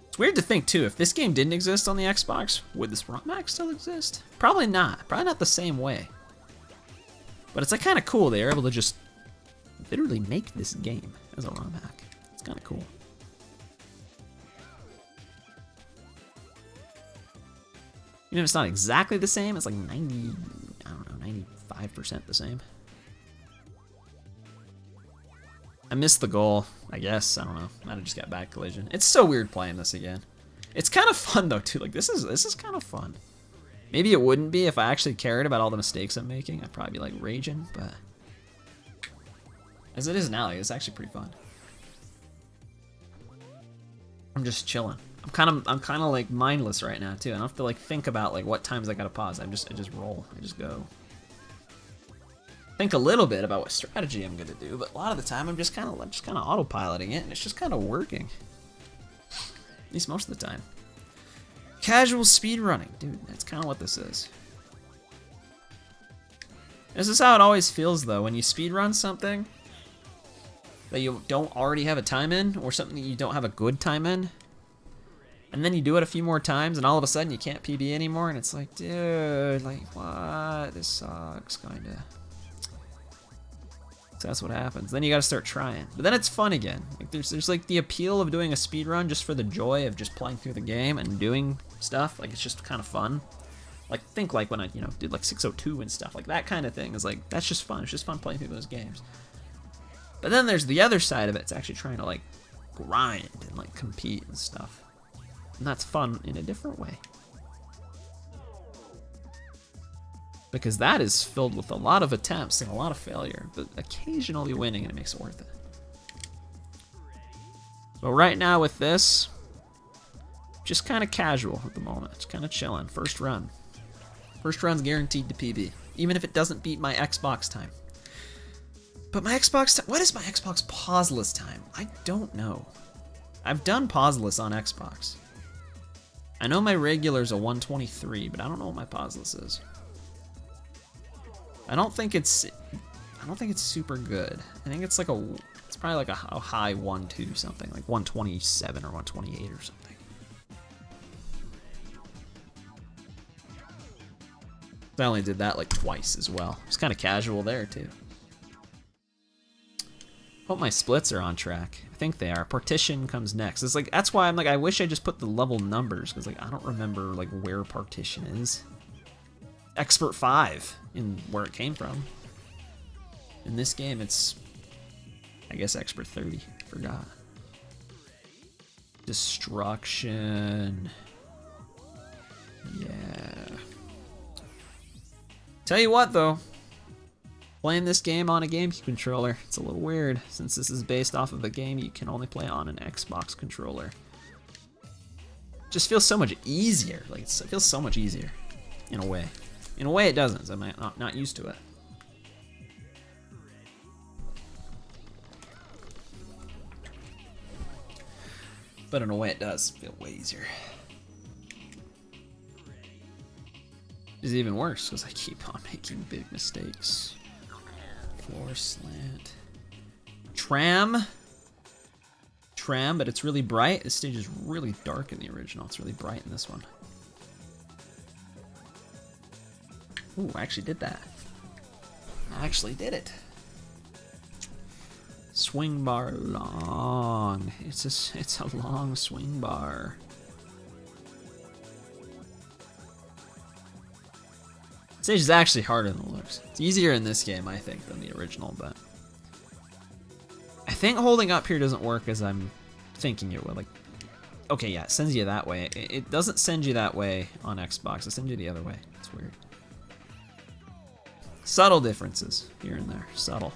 It's weird to think, too, if this game didn't exist on the Xbox, would this ROM hack still exist? Probably not. Probably not the same way. But it's like kind of cool they were able to just literally make this game as a ROM hack. It's kind of cool. Even if it's not exactly the same, it's like 90, I don't know, 95% the same. I missed the goal, I guess. I don't know. Might have just got back collision. It's so weird playing this again. It's kind of fun though too. Like this is kind of fun. Maybe it wouldn't be if I actually cared about all the mistakes I'm making. I'd probably be like raging, but as it is now, like, it's actually pretty fun. I'm just chilling. I'm kind of like mindless right now too. I don't have to like think about like what times I gotta pause. I just roll. I just go. Think a little bit about what strategy I'm gonna do, but a lot of the time I'm just kind of autopiloting it, and it's just kind of working. At least most of the time. Casual speedrunning, dude. That's kind of what this is. This is how it always feels though when you speedrun something that you don't already have a time in, or something that you don't have a good time in. And then you do it a few more times, and all of a sudden you can't PB anymore, and it's like, dude, like, what? This sucks, kinda. So that's what happens. Then you gotta start trying. But then it's fun again. Like, there's like the appeal of doing a speedrun just for the joy of just playing through the game and doing stuff. Like, it's just kind of fun. Like, think like when I, did like 602 and stuff. Like, that kind of thing is like, that's just fun. It's just fun playing through those games. But then there's the other side of it. It's actually trying to, like, grind and, like, compete and stuff. And that's fun in a different way. Because that is filled with a lot of attempts and a lot of failure, but occasionally winning, and it makes it worth it. So right now with this, just kind of casual at the moment. Just kind of chilling. First run. First run's guaranteed to PB, even if it doesn't beat my Xbox time. But my Xbox time, what is my Xbox pauseless time? I don't know. I've done pauseless on Xbox. I know my regular's a 123, but I don't know what my pauseless is. I don't think it's super good. I think it's like it's probably like a high 1.2 something, like 127 or 128 or something. I only did that like twice as well. It's kind of casual there too. Hope my splits are on track. I think they are. Partition comes next. It's like, that's why I'm like, I wish I just put the level numbers, because like I don't remember like where Partition is. Expert 5 in where it came from. In this game it's, I guess, Expert 30. Forgot. Destruction. Yeah. Tell you what though. Playing this game on a GameCube controller, it's a little weird, since this is based off of a game you can only play on an Xbox controller. It just feels so much easier. Like, it feels so much easier, in a way. In a way it doesn't, so I'm not used to it. But in a way it does feel way easier. It's even worse, because I keep on making big mistakes. Floor slant. Tram, but it's really bright. This stage is really dark in the original. It's really bright in this one. Ooh, I actually did that. I actually did it. Swing bar long. It's a long swing bar. Stage is actually harder than it looks. It's easier in this game, I think, than the original, but I think holding up here doesn't work as I'm thinking it would. Like, okay, yeah, it sends you that way. It doesn't send you that way on Xbox. It sends you the other way. It's weird. Subtle differences here and there. Subtle.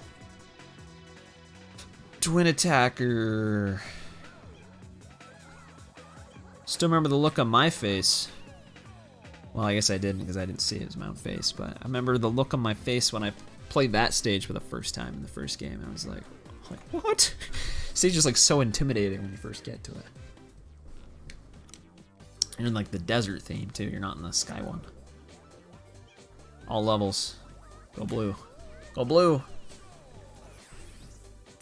Twin attacker. Still remember the look on my face. Well, I guess I didn't because I didn't see it as my own face, but I remember the look on my face when I played that stage for the first time in the first game. I was like what? Stage is like so intimidating when you first get to it. You're in like the desert theme too. You're not in the sky one. All levels. Go blue. Go blue.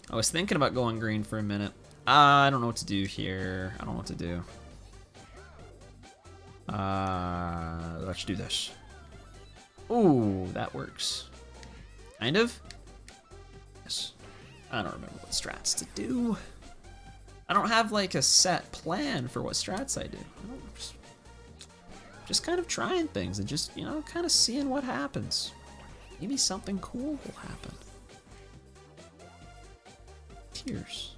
I was thinking about going green for a minute. I don't know what to do here. I don't know what to do. Let's do this. Ooh, that works. Kind of? Yes. I don't remember what strats to do. I don't have like a set plan for what strats I do. Just kind of trying things and just, you know, kind of seeing what happens. Maybe something cool will happen. Tears.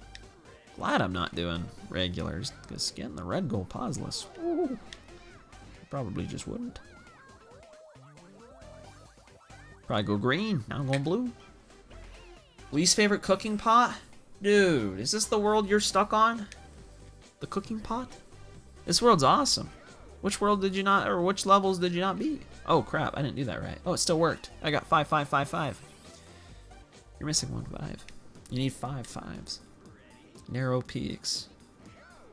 Glad I'm not doing regulars, because getting the red gold pauseless. Ooh. Probably just wouldn't. Probably go green. Now I'm going blue. Least favorite cooking pot? Dude, is this the world you're stuck on? The cooking pot? This world's awesome. Which world did you not, or which levels did you not beat? Oh crap, I didn't do that right. Oh, it still worked. I got 5, 5, 5, 5. You're missing 1 5. You need 5 5s. Narrow peaks.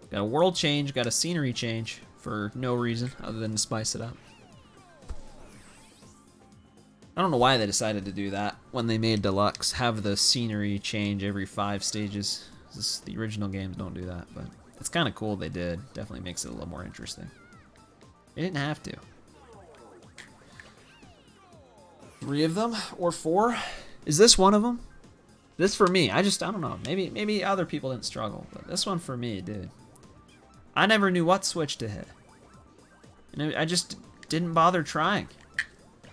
Got a world change, got a scenery change for no reason other than to spice it up. I don't know why they decided to do that when they made Deluxe. Have the scenery change every 5 stages. The original games don't do that, but it's kind of cool they did. Definitely makes it a little more interesting. They didn't have to. 3 of them or 4? Is this one of them? This for me, I don't know. Maybe other people didn't struggle, but this one for me did. I never knew what switch to hit. And I just didn't bother trying.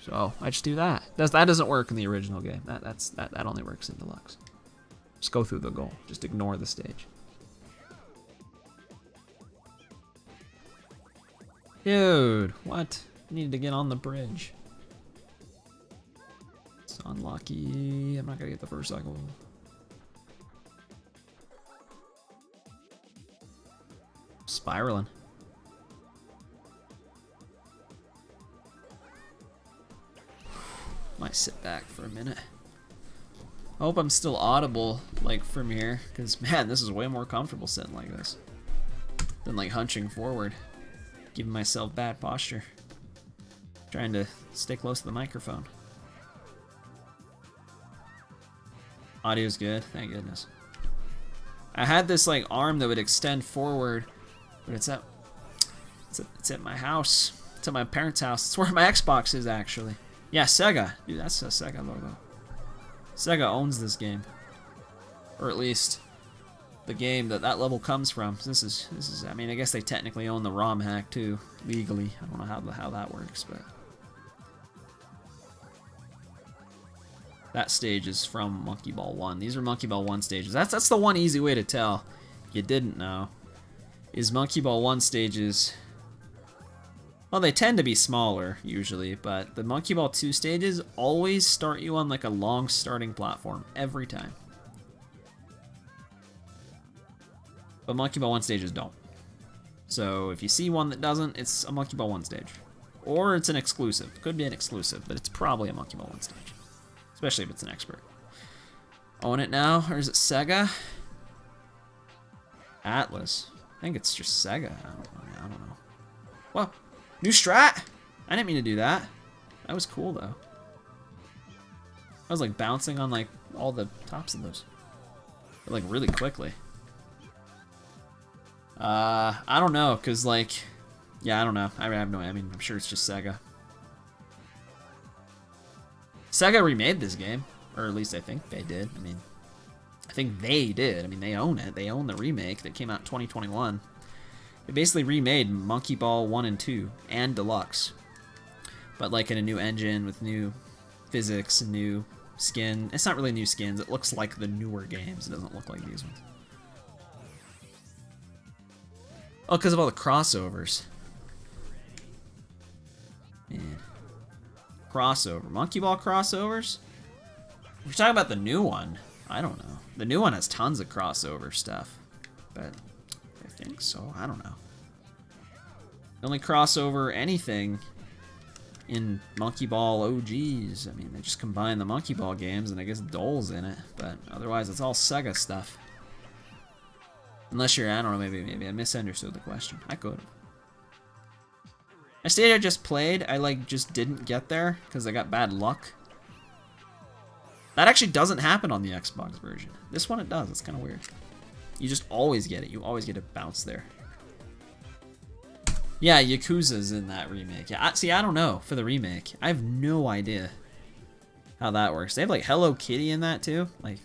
So I just do that. That doesn't work in the original game. That only works in Deluxe. Just go through the goal. Just ignore the stage. Dude, what? I needed to get on the bridge. It's unlucky. I'm not gonna get the first cycle. Spiraling. Might sit back for a minute. I hope I'm still audible, like, from here, because, man, this is way more comfortable sitting like this than, like, hunching forward, giving myself bad posture, trying to stay close to the microphone. Audio's good, thank goodness. I had this, like, arm that would extend forward, but it's at my house. It's at my parents' house. It's where my Xbox is, actually. Yeah, Sega. Dude, that's a Sega logo. Sega owns this game. Or at least the game that level comes from. This is I mean, I guess they technically own the ROM hack too, legally. I don't know how that works, but that stage is from Monkey Ball 1. These are Monkey Ball 1 stages. That's the one easy way to tell you didn't know. Is Monkey Ball 1 stages, well, they tend to be smaller, usually, but the Monkey Ball 2 stages always start you on, like, a long starting platform, every time. But Monkey Ball 1 stages don't. So, if you see one that doesn't, it's a Monkey Ball 1 stage. Or it's an exclusive. Could be an exclusive, but it's probably a Monkey Ball 1 stage. Especially if it's an expert. Own it now, or is it Sega? Atlas. I think it's just Sega. I don't know. Well, new strat! I didn't mean to do that. That was cool, though. I was, like, bouncing on, like, all the tops of those. But, like, really quickly. I don't know, because, like... Yeah, I don't know. I have no... I mean, I'm sure it's just Sega. Sega remade this game, or at least I think they did. I mean, I think they did. I mean, they own it. They own the remake that came out in 2021. They basically remade Monkey Ball 1 and 2 and Deluxe, but like in a new engine with new physics and new skin. It's not really new skins. It looks like the newer games. It doesn't look like these ones. Oh, because of all the crossovers. Man. Crossover. Monkey Ball crossovers? If you're talking about the new one, I don't know. The new one has tons of crossover stuff. But I think so. I don't know. The only crossover anything in Monkey Ball OGs. I mean, they just combine the Monkey Ball games and I guess Dole's in it. But otherwise, it's all Sega stuff. Unless you're, I don't know, maybe I misunderstood the question. I could have. A stage I just played, I like just didn't get there because I got bad luck. That actually doesn't happen on the Xbox version. This one it does. It's kind of weird. You just always get it. You always get a bounce there. Yeah, Yakuza's in that remake. Yeah, see, I don't know for the remake. I have no idea how that works. They have like Hello Kitty in that too. Like,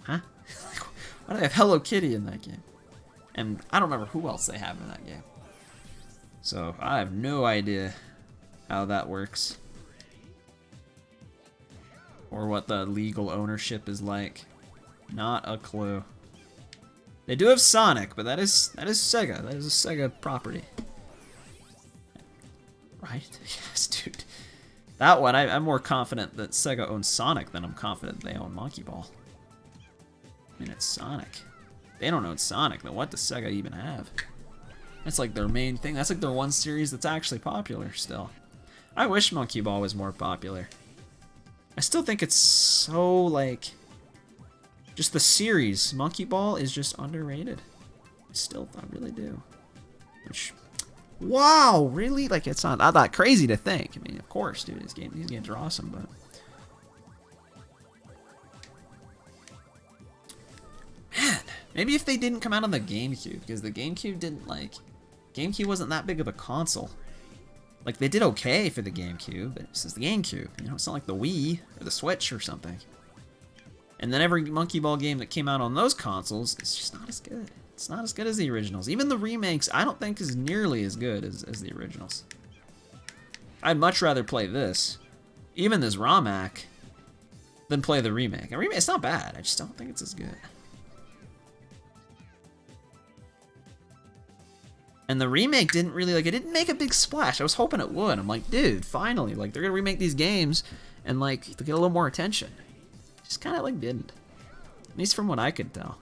huh? Why do they have Hello Kitty in that game? And I don't remember who else they have in that game. So I have no idea how that works. Or what the legal ownership is like. Not a clue. They do have Sonic, but that is Sega. That is a Sega property. Right? Yes, dude. That one, I'm more confident that Sega owns Sonic than I'm confident they own Monkey Ball. I mean, it's Sonic. They don't own Sonic, then what does Sega even have? That's like their main thing. That's like their one series that's actually popular still. I wish Monkey Ball was more popular. I still think it's so, like, just the series. Monkey Ball is just underrated. I really do. Which, wow, really? Like, it's not that crazy to think. I mean, of course, dude, these games are awesome, but... Man, maybe if they didn't come out on the GameCube, because the GameCube didn't, like... GameCube wasn't that big of a console. Like, they did okay for the GameCube, but it's just the GameCube. You know, it's not like the Wii or the Switch or something. And then every Monkey Ball game that came out on those consoles is just not as good. It's not as good as the originals. Even the remakes, I don't think is nearly as good as the originals. I'd much rather play this, even this ROM-hack, than play the remake. The remake, it's not bad. I just don't think it's as good. And the remake didn't really, like, it didn't make a big splash. I was hoping it would. I'm like, dude, finally, like, they're gonna remake these games and, like, to get a little more attention. Just kind of, like, didn't. At least from what I could tell.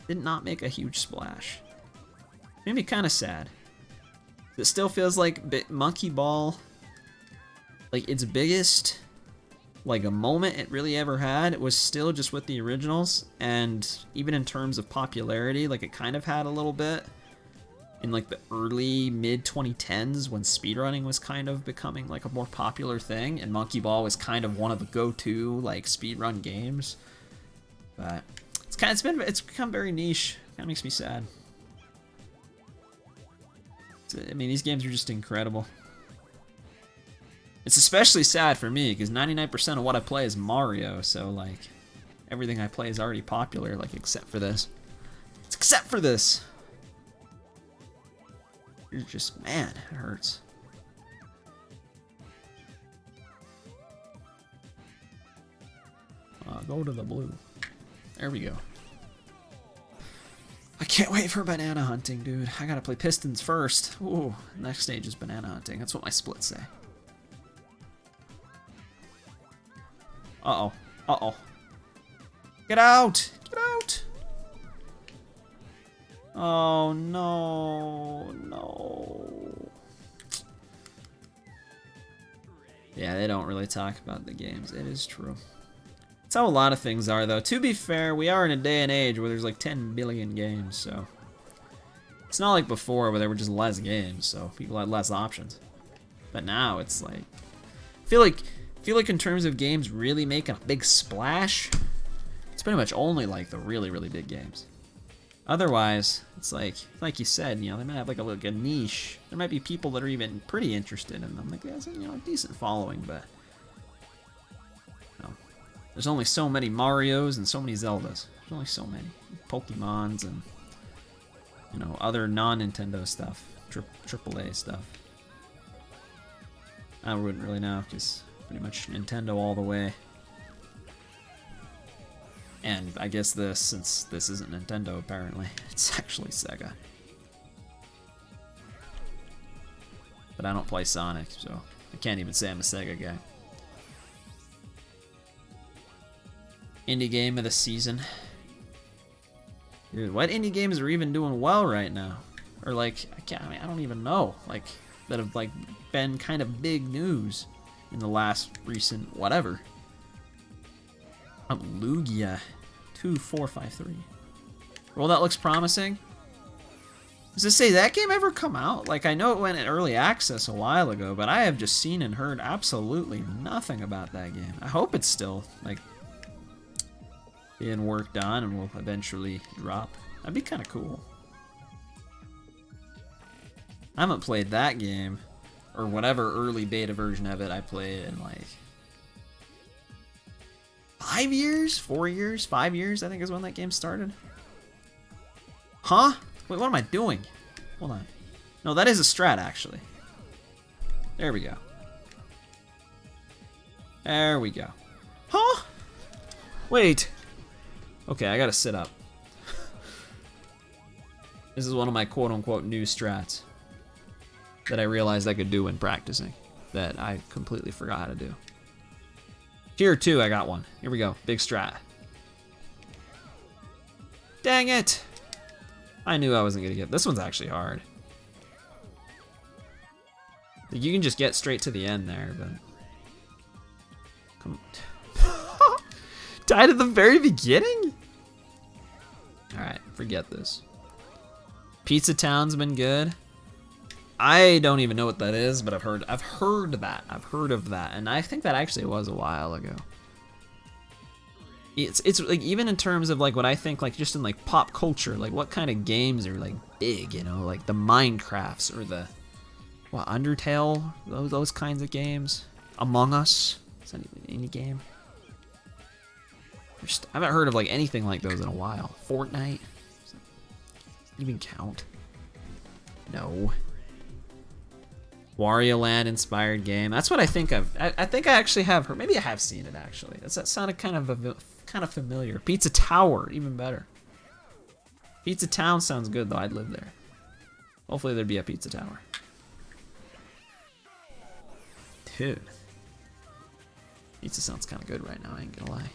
Did not make a huge splash. Made me kind of sad. It still feels like Monkey Ball, like, its biggest, like, a moment it really ever had, it was still just with the originals. And even in terms of popularity, like, it kind of had a little bit in like the early mid 2010s when speedrunning was kind of becoming like a more popular thing, and Monkey Ball was kind of one of the go-to like speedrun games. But it's become very niche. Kind of makes me sad. I mean, these games are just incredible. It's especially sad for me because 99% of what I play is Mario, so like everything I play is already popular, like except for this. It's except for this. It's just, man, it hurts. Go to the blue. There we go. I can't wait for banana hunting, dude. I gotta play Pistons first. Ooh, next stage is banana hunting. That's what my splits say. Uh-oh. Uh-oh. Get out! Get out! Oh, no. No. Yeah, they don't really talk about the games. It is true. That's how a lot of things are, though. To be fair, we are in a day and age where there's like 10 billion games, so... It's not like before where there were just less games, so people had less options. But now it's like... I feel like in terms of games really making a big splash, it's pretty much only like the really, really big games. Otherwise, it's like you said, you know, they might have like a niche. There might be people that are even pretty interested in them. Like, there's, you know, a decent following, but There's only so many Marios and so many Zeldas. There's only so many Pokemons and, you know, other non-Nintendo stuff, AAA stuff. I wouldn't really know, just pretty much Nintendo all the way. And I guess this, since this isn't Nintendo apparently, it's actually Sega. But I don't play Sonic, so I can't even say I'm a Sega guy. Indie game of the season. Dude, what indie games are even doing well right now? Or like, I don't even know. Like, that have like been kind of big news in the last recent whatever. Lugia 2453. Well, that looks promising. Does it say that game ever come out? Like, I know it went in early access a while ago, but I have just seen and heard absolutely nothing about that game. I hope it's still like being worked on and will eventually drop. That'd be kind of cool. I haven't played that game, or whatever early beta version of it I played in like 5 years? 4 years? 5 years, I think is when that game started. Huh? Wait, what am I doing? Hold on. No, that is a strat, actually. There we go. There we go. Huh? Wait. Okay, I gotta sit up. This is one of my quote-unquote new strats that I realized I could do when practicing that I completely forgot how to do. Tier 2, I got one. Here we go. Big strat. Dang it! I knew I wasn't gonna get this one's actually hard. You can just get straight to the end there, but come on. Died at the very beginning? Alright, forget this. Pizza Town's been good. I don't even know what that is, but I've heard that. I've heard of that, and I think that actually was a while ago. It's like, even in terms of like what I think, like just in like pop culture, like what kind of games are like big, you know, like the Minecrafts or the Undertale, those kinds of games. Among Us, is that even any game? I haven't heard of like anything like those in a while. Fortnite, does that even count? No. Wario Land inspired game. That's what I think of. I think I actually have heard. Maybe I have seen it actually. That sounded kind of familiar. Pizza Tower, even better. Pizza Town sounds good though. I'd live there. Hopefully there'd be a Pizza Tower. Dude, pizza sounds kind of good right now. I ain't gonna lie.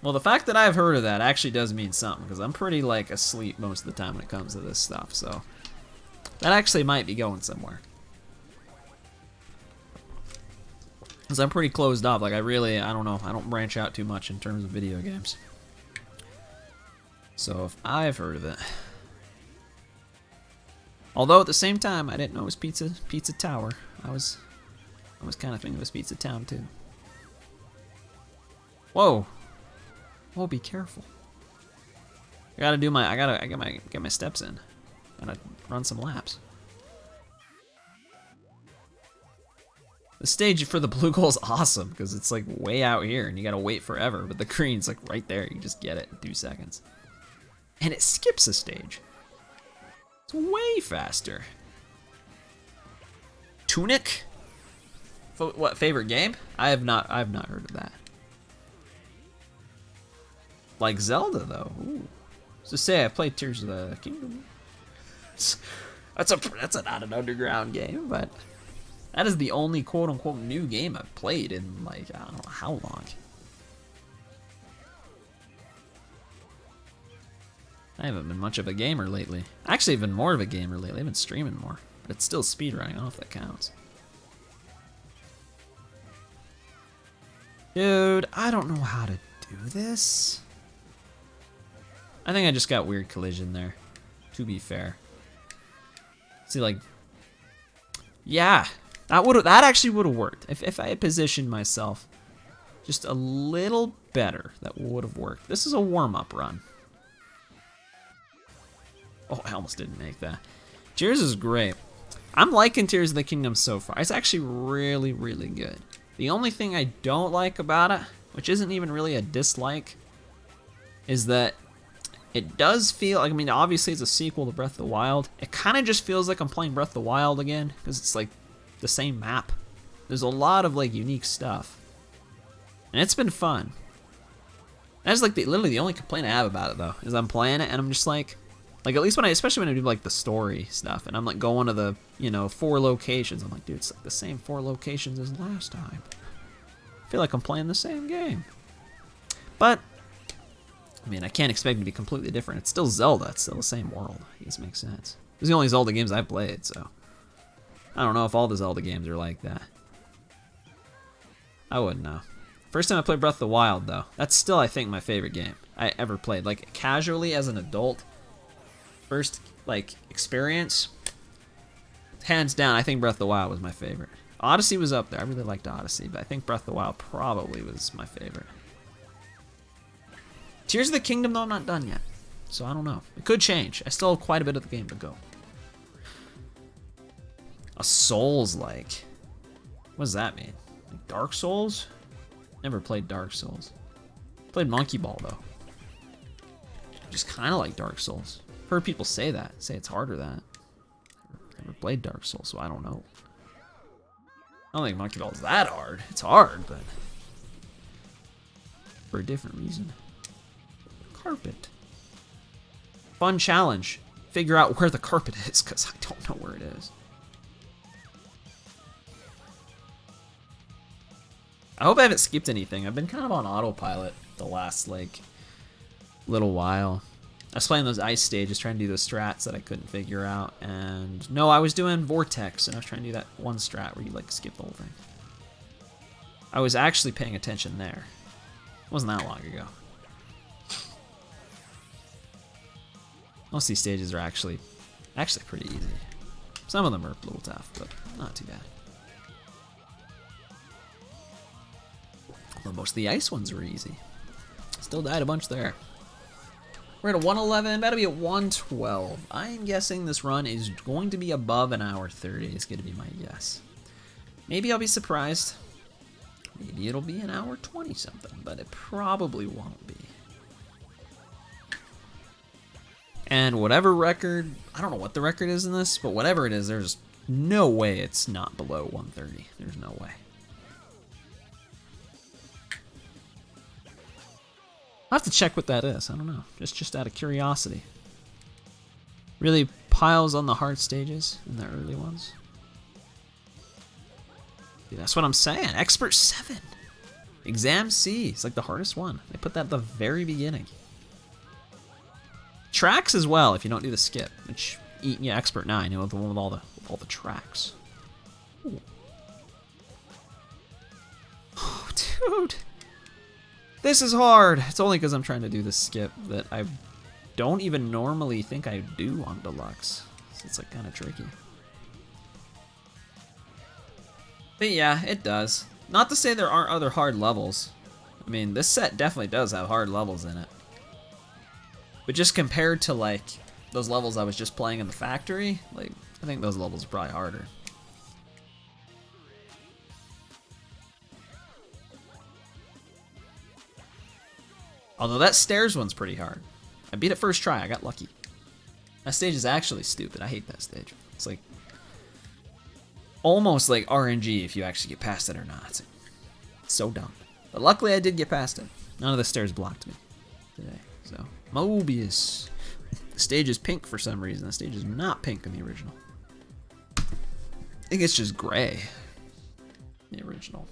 Well, the fact that I've heard of that actually does mean something, because I'm pretty like asleep most of the time when it comes to this stuff. So that actually might be going somewhere. Because I'm pretty closed off. Like I don't know. I don't branch out too much in terms of video games. So if I've heard of it. Although at the same time, I didn't know it was Pizza Tower. I was kind of thinking it was Pizza Town too. Whoa. Oh, be careful. I gotta get my steps in. Gotta run some laps. The stage for the blue goal is awesome because it's like way out here and you gotta wait forever, but the green's like right there. You just get it in 2 seconds. And it skips a stage. It's way faster. Tunic? What, favorite game? I have not heard of that. Like Zelda though. Ooh. So say I played Tears of the Kingdom. That's not an underground game, but that is the only quote unquote new game I've played in like I don't know how long. I haven't been much of a gamer lately. Actually, I've been more of a gamer lately. I've been streaming more, but it's still speedrunning. I don't know if that counts. Dude, I don't know how to do this. I think I just got weird collision there, to be fair. See, like, yeah, that actually would have worked. If I had positioned myself just a little better, that would have worked. This is a warm-up run. Oh, I almost didn't make that. Tears is great. I'm liking Tears of the Kingdom so far. It's actually really, really good. The only thing I don't like about it, which isn't even really a dislike, is that it does feel like, I mean, obviously it's a sequel to Breath of the Wild. It kind of just feels like I'm playing Breath of the Wild again, because it's like the same map. There's a lot of like unique stuff. And it's been fun. That's like literally the only complaint I have about it though, is I'm playing it and I'm just like at least when especially when I do like the story stuff and I'm like going to the, 4 locations, I'm like, dude, it's like the same 4 locations as last time. I feel like I'm playing the same game. But, I mean, I can't expect it to be completely different. It's still Zelda, it's still the same world. This makes sense. These are the only Zelda games I've played, so I don't know if all the Zelda games are like that. I wouldn't know. First time I played Breath of the Wild, though. That's still, I think, my favorite game I ever played. Like, casually as an adult, first, like, experience, hands down, I think Breath of the Wild was my favorite. Odyssey was up there. I really liked Odyssey, but I think Breath of the Wild probably was my favorite. Tears of the Kingdom, though, I'm not done yet. So I don't know. It could change. I still have quite a bit of the game to go. A Souls-like. What does that mean? Like Dark Souls? Never played Dark Souls. Played Monkey Ball, though. Just kind of like Dark Souls. Heard people say that. Say it's harder than it. Never played Dark Souls, so I don't know. I don't think Monkey Ball is that hard. It's hard, but for a different reason. Carpet. Fun challenge. Figure out where the carpet is, because I don't know where it is. I hope I haven't skipped anything. I've been kind of on autopilot the last, like, little while. I was playing those ice stages, trying to do those strats that I couldn't figure out. And no, I was doing Vortex, and I was trying to do that one strat where you, like, skip the whole thing. I was actually paying attention there. It wasn't that long ago. Most of these stages are actually pretty easy. Some of them are a little tough, but not too bad. Although most of the ice ones were easy. Still died a bunch there. We're at a 111, about to be at 112. I'm guessing this run is going to be above an hour 30. It's going to be my guess. Maybe I'll be surprised. Maybe it'll be an hour 20 something, but it probably won't be. And whatever record, I don't know what the record is in this, but whatever it is, there's no way it's not below 130. There's no way. I'll have to check what that is. I don't know. Just out of curiosity. Really piles on the hard stages in the early ones. Dude, that's what I'm saying. Expert 7. Exam C. It's like the hardest one. They put that at the very beginning. Tracks as well, if you don't do the skip. Which, yeah, Expert 9. You know, the one with all the tracks. Ooh. Oh, dude. This is hard. It's only because I'm trying to do the skip that I don't even normally think I do on Deluxe. So it's like kind of tricky. But yeah, it does. Not to say there aren't other hard levels. I mean, this set definitely does have hard levels in it. But just compared to like those levels I was just playing in the factory, like I think those levels are probably harder. Although that stairs one's pretty hard. I beat it first try, I got lucky. That stage is actually stupid, I hate that stage. It's like, almost like RNG if you actually get past it or not. It's so dumb. But luckily I did get past it. None of the stairs blocked me today, so. Mobius. The stage is pink for some reason. The stage is not pink in the original. I think it's just gray. The original.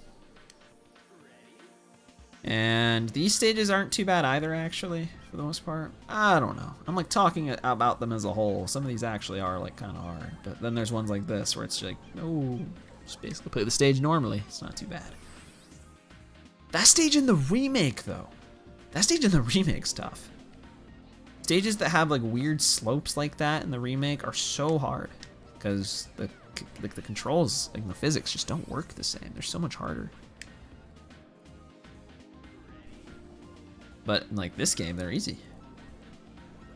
And these stages aren't too bad either, actually, for the most part. I don't know. I'm like talking about them as a whole. Some of these actually are like kind of hard. But then there's ones like this where it's like, oh, just basically play the stage normally. It's not too bad. That stage in the remake, though. That stage in the remake's tough. Stages that have like weird slopes like that in the remake are so hard. Because the controls, like the physics just don't work the same. They're so much harder. But in like this game, they're easy.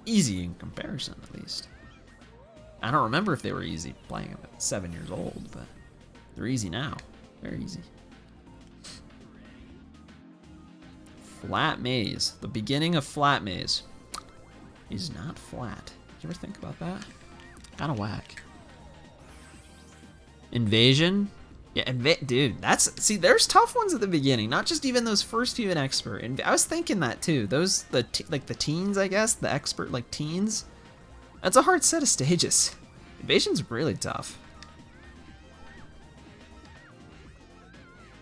Easy in comparison, at least. I don't remember if they were easy playing them at 7 years old, but they're easy now. Very easy. Flat maze. The beginning of flat maze is not flat. Did you ever think about that? Kinda whack. Invasion? Yeah, dude, see, there's tough ones at the beginning, not just even those first few in expert. And I was thinking that too. Those, like the teens, I guess, the expert like teens. That's a hard set of stages. Invasion's really tough.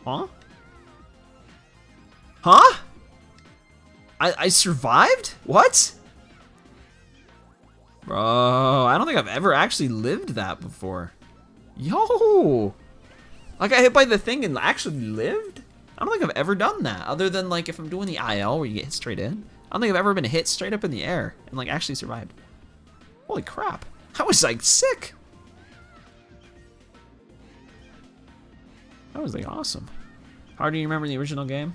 Huh? Huh? I survived? What? Bro, I don't think I've ever actually lived that before. Yo! Like, I hit by the thing and actually lived? I don't think I've ever done that, other than like if I'm doing the IL where you get hit straight in. I don't think I've ever been hit straight up in the air and like actually survived. Holy crap. That was like sick. That was like awesome. How do you remember the original game?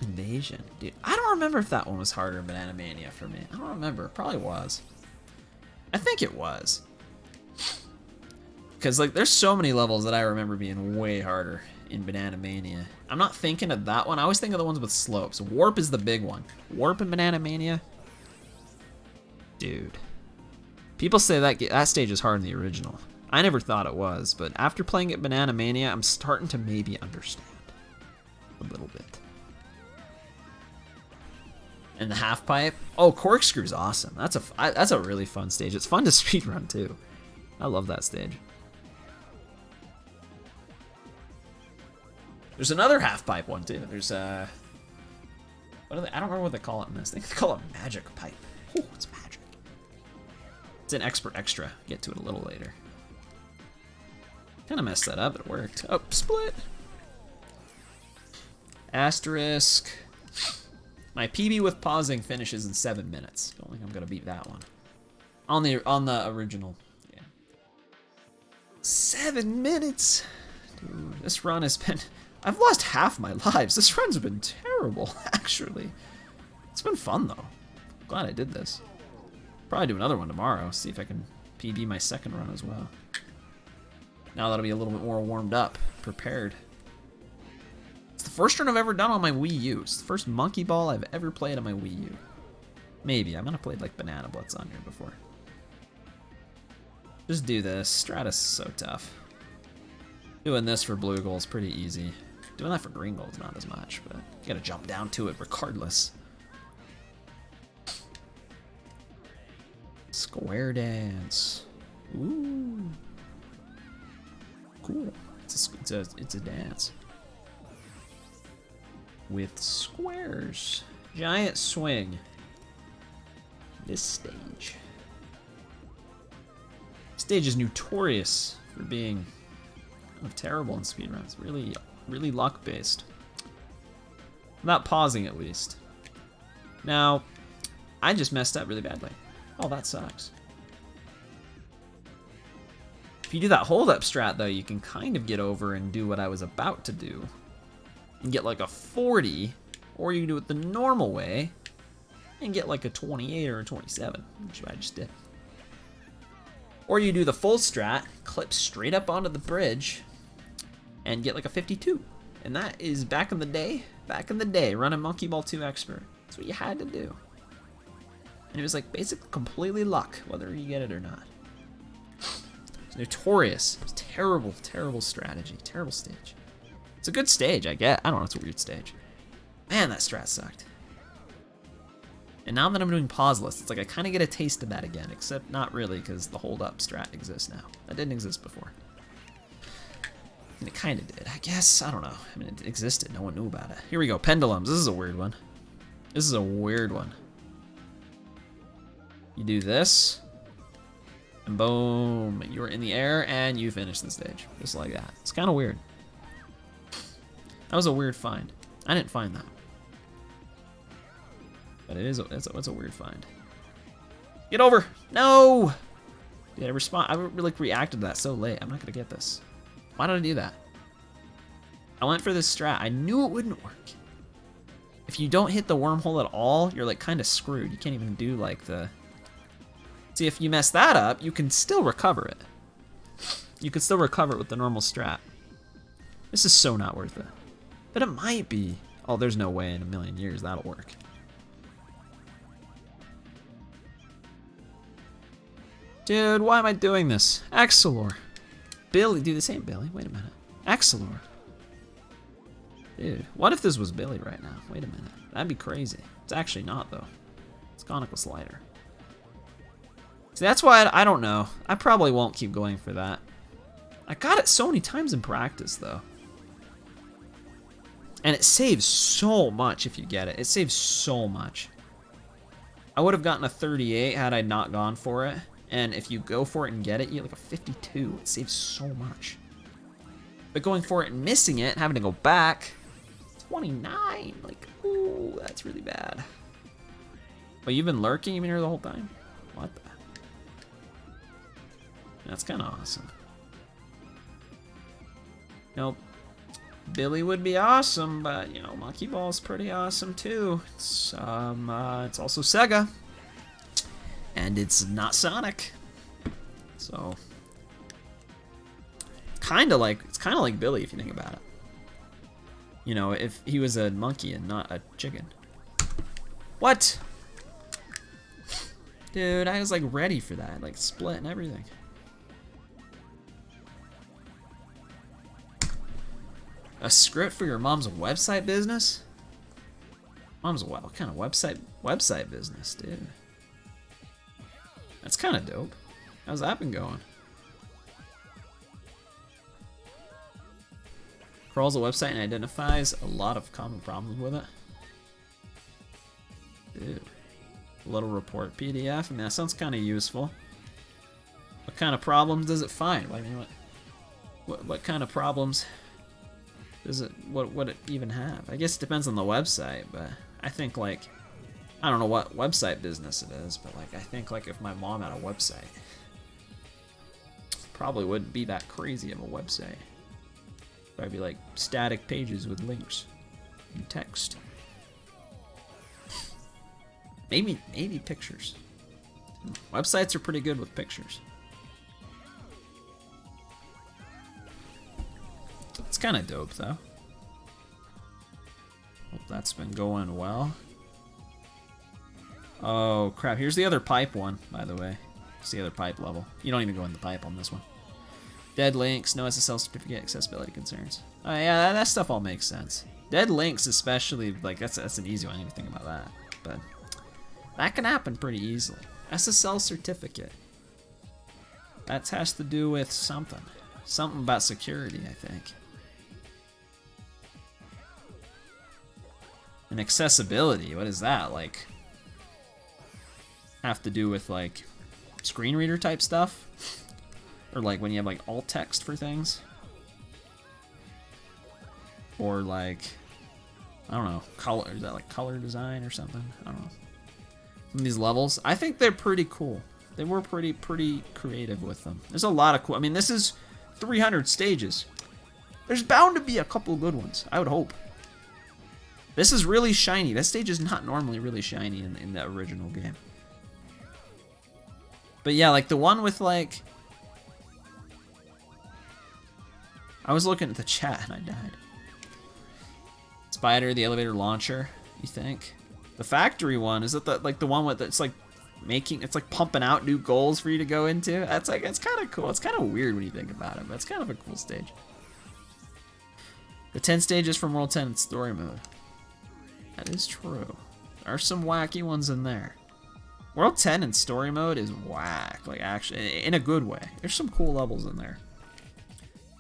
Invasion. Dude, I don't remember if that one was harder than Banana Mania for me. I don't remember. It probably was. I think it was. Because like there's so many levels that I remember being way harder in Banana Mania. I'm not thinking of that one. I always think of the ones with slopes. Warp is the big one. Warp in Banana Mania. Dude. People say that stage is hard in the original. I never thought it was, but after playing it Banana Mania, I'm starting to maybe understand a little bit. And the half pipe. Oh, corkscrew's awesome. That's a really fun stage. It's fun to speedrun too. I love that stage. There's another half pipe one too. There's what are they? I don't remember what they call it in this. They call it magic pipe. Oh, it's magic. It's an expert extra. Get to it a little later. Kind of messed that up, but it worked. Oh, split. Asterisk. My PB with pausing finishes in 7 minutes. Don't think I'm gonna beat that one. On the original. Yeah. 7 minutes. Dude, this run has been. I've lost half my lives. This run's been terrible, actually. It's been fun though. Glad I did this. Probably do another one tomorrow. See if I can PB my second run as well. Now that'll be a little bit more warmed up, prepared. It's the first run I've ever done on my Wii U. It's the first monkey ball I've ever played on my Wii U. Maybe. I might have played like Banana Blitz on here before. Just do this. Stratus is so tough. Doing this for blue goal is pretty easy. Doing that for green goal is not as much, but you gotta jump down to it regardless. Square dance. Ooh. Cool. It's a dance. With squares. Giant swing. This stage. Stage is notorious for being kind of terrible in speedruns. Really luck based. Not pausing at least. Now, I just messed up really badly. Oh, that sucks. If you do that hold up strat though, you can kind of get over and do what I was about to do. And get like a 40, or you can do it the normal way and get like a 28 or a 27, which I just did. Or you do the full strat, clip straight up onto the bridge, and get like a 52. And that is back in the day, running Monkey Ball 2 Expert. That's what you had to do. And it was like basically completely luck, whether you get it or not. It's notorious. It's terrible, terrible strategy, terrible stage. It's a good stage, I get. I don't know, it's a weird stage. Man, that strat sucked. And now that I'm doing pauseless, it's like I kind of get a taste of that again, except not really, because the hold up strat exists now. That didn't exist before. And it kind of did, I guess. I don't know. I mean, it existed. No one knew about it. Here we go. Pendulums. This is a weird one. This is a weird one. You do this, and boom, you're in the air, and you finish the stage. Just like that. It's kind of weird. That was a weird find. I didn't find that. But it's a weird find. Get over! No! Dude, I really reacted to that so late. I'm not gonna get this. Why did I do that? I went for this strat. I knew it wouldn't work. If you don't hit the wormhole at all, you're like kind of screwed. You can't even do like the... See, if you mess that up, you can still recover it. You can still recover it with the normal strat. This is so not worth it. But it might be. Oh, there's no way in a million years that'll work. Dude, why am I doing this? Axelor. Billy, dude, this ain't Billy. Wait a minute. Axelor. Dude, what if this was Billy right now? Wait a minute. That'd be crazy. It's actually not, though. It's Conical Slider. See, that's why I don't know. I probably won't keep going for that. I got it so many times in practice, though. And it saves so much if you get it. It saves so much. I would have gotten a 38 had I not gone for it. And if you go for it and get it, you get like a 52. It saves so much. But going for it and missing it, having to go back, 29. Like, ooh, that's really bad. But you've been lurking? You've been here the whole time? What the? That's kind of awesome. Nope. Billy would be awesome, but, you know, Monkey Ball's pretty awesome, too. It's also Sega. And it's not Sonic. So, it's kind of like Billy if you think about it. You know, if he was a monkey and not a chicken. What? Dude, I was like ready for that, like split and everything. A script for your mom's website business? Mom's what kind of website business, dude? That's kind of dope. How's that been going? Crawls a website and identifies a lot of common problems with it. Dude. A little report PDF. I mean, that sounds kind of useful. What kind of problems does it find? I mean, what kind of problems does it, what it even have? I guess it depends on the website, but I think like, I don't know what website business it is, but like I think like if my mom had a website, probably wouldn't be that crazy of a website. Probably be like static pages with links and text. Maybe pictures. Websites are pretty good with pictures. It's kind of dope though. Hope that's been going well. Oh crap, here's the other pipe one, by the way. It's the other pipe level. You don't even go in the pipe on this one. Dead links, no SSL certificate, accessibility concerns. Oh yeah, that stuff all makes sense. Dead links especially, like that's an easy one, I didn't even think about that. But that can happen pretty easily. SSL certificate. That has to do with something. Something about security, I think. And accessibility, what is that? Like, have to do with like screen reader type stuff? Or like when you have like alt text for things? Or like, I don't know, color, is that like color design or something? I don't know. Some of these levels, I think they're pretty cool. They were pretty creative with them. There's a lot of cool, I mean this is 300 stages. There's bound to be a couple good ones, I would hope. This is really shiny. This stage is not normally really shiny in the original game. But yeah, like the one with like... I was looking at the chat and I died. Spider, the elevator launcher, you think? The factory one, is it like the one with it's like making, it's like pumping out new goals for you to go into? That's like, it's kind of cool. It's kind of weird when you think about it, but it's kind of a cool stage. The 10 stages from World 10 in story mode. That is true. There are some wacky ones in there. World 10 in story mode is whack, like actually, in a good way. There's some cool levels in there.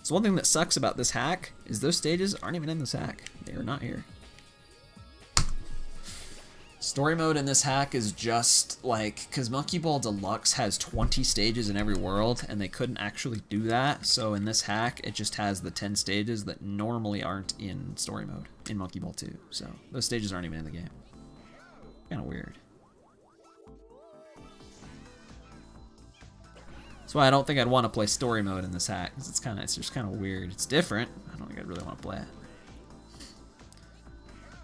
So one thing that sucks about this hack is those stages aren't even in this hack. They are not here. Story mode in this hack is just like, because Monkey Ball Deluxe has 20 stages in every world, and they couldn't actually do that. So in this hack, it just has the 10 stages that normally aren't in story mode in Monkey Ball 2. So those stages aren't even in the game. Kind of weird. That's why I don't think I'd want to play story mode in this hack, because it's just kind of weird. It's different. I don't think I'd really want to play it.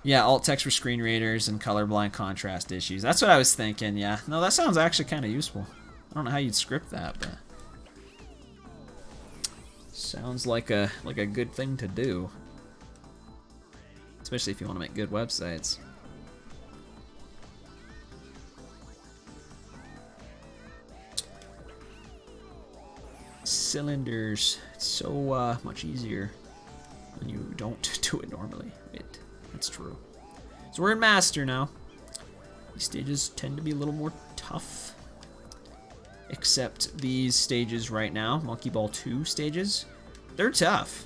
Yeah, alt text for screen readers and colorblind contrast issues. That's what I was thinking, yeah. No, that sounds actually kind of useful. I don't know how you'd script that, but sounds like a good thing to do. especially if you want to make good websites. Cylinders. It's so much easier when you don't do it normally. That's true. So we're in Master now. These stages tend to be a little more tough. Except these stages right now, Monkey Ball 2 stages, they're tough.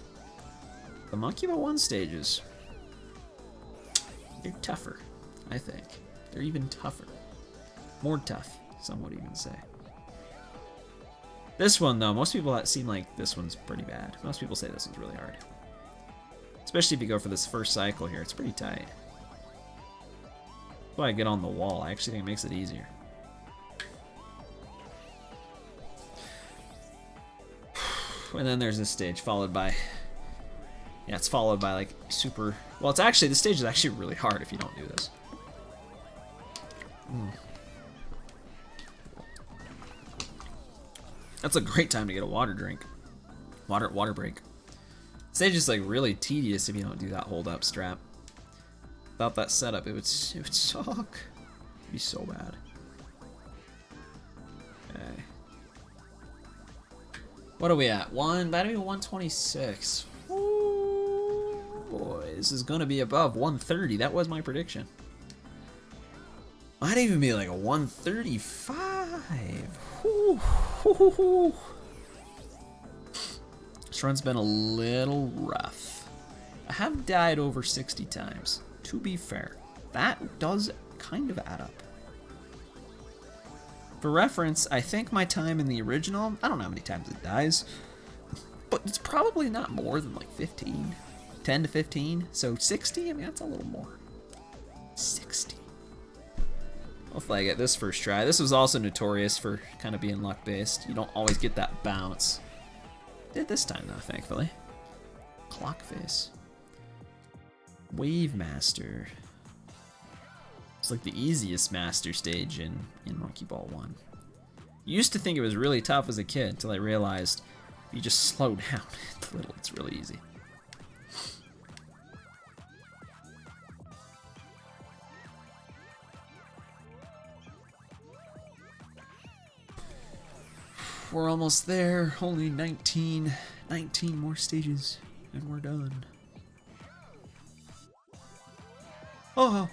The Monkey Ball 1 stages, they're tougher, I think. They're even tougher. More tough, some would even say. This one, though, most people seem like this one's pretty bad. Most people say this one's really hard. Especially if you go for this first cycle here, it's pretty tight. That's why I get on the wall. I actually think it makes it easier. And then there's this stage followed by... Yeah, it's followed by like super... Well, it's actually... This stage is actually really hard if you don't do this. That's a great time to get a water drink. Water break. Stage is like really tedious if you don't do that hold up strap. Without that setup, it would suck. It'd be so bad. Okay. What are we at? That'd be 126. Ooh, boy, this is gonna be above 130. That was my prediction. Might even be like a 135. Ooh. This run's been a little rough. I have died over 60 times. To be fair, that does kind of add up. For reference, I think my time in the original, I don't know how many times it dies, but it's probably not more than like 15. 10 to 15. So 60, I mean, that's a little more. 60. Hopefully I get this first try. This was also notorious for kind of being luck-based. You don't always get that bounce. Did this time, though, thankfully. Clock face. Wave Master. It's like the easiest master stage in Monkey Ball 1. Used to think it was really tough as a kid until I realized if you just slow down a little, it's really easy. We're almost there. Only 19 more stages and we're done. Oh.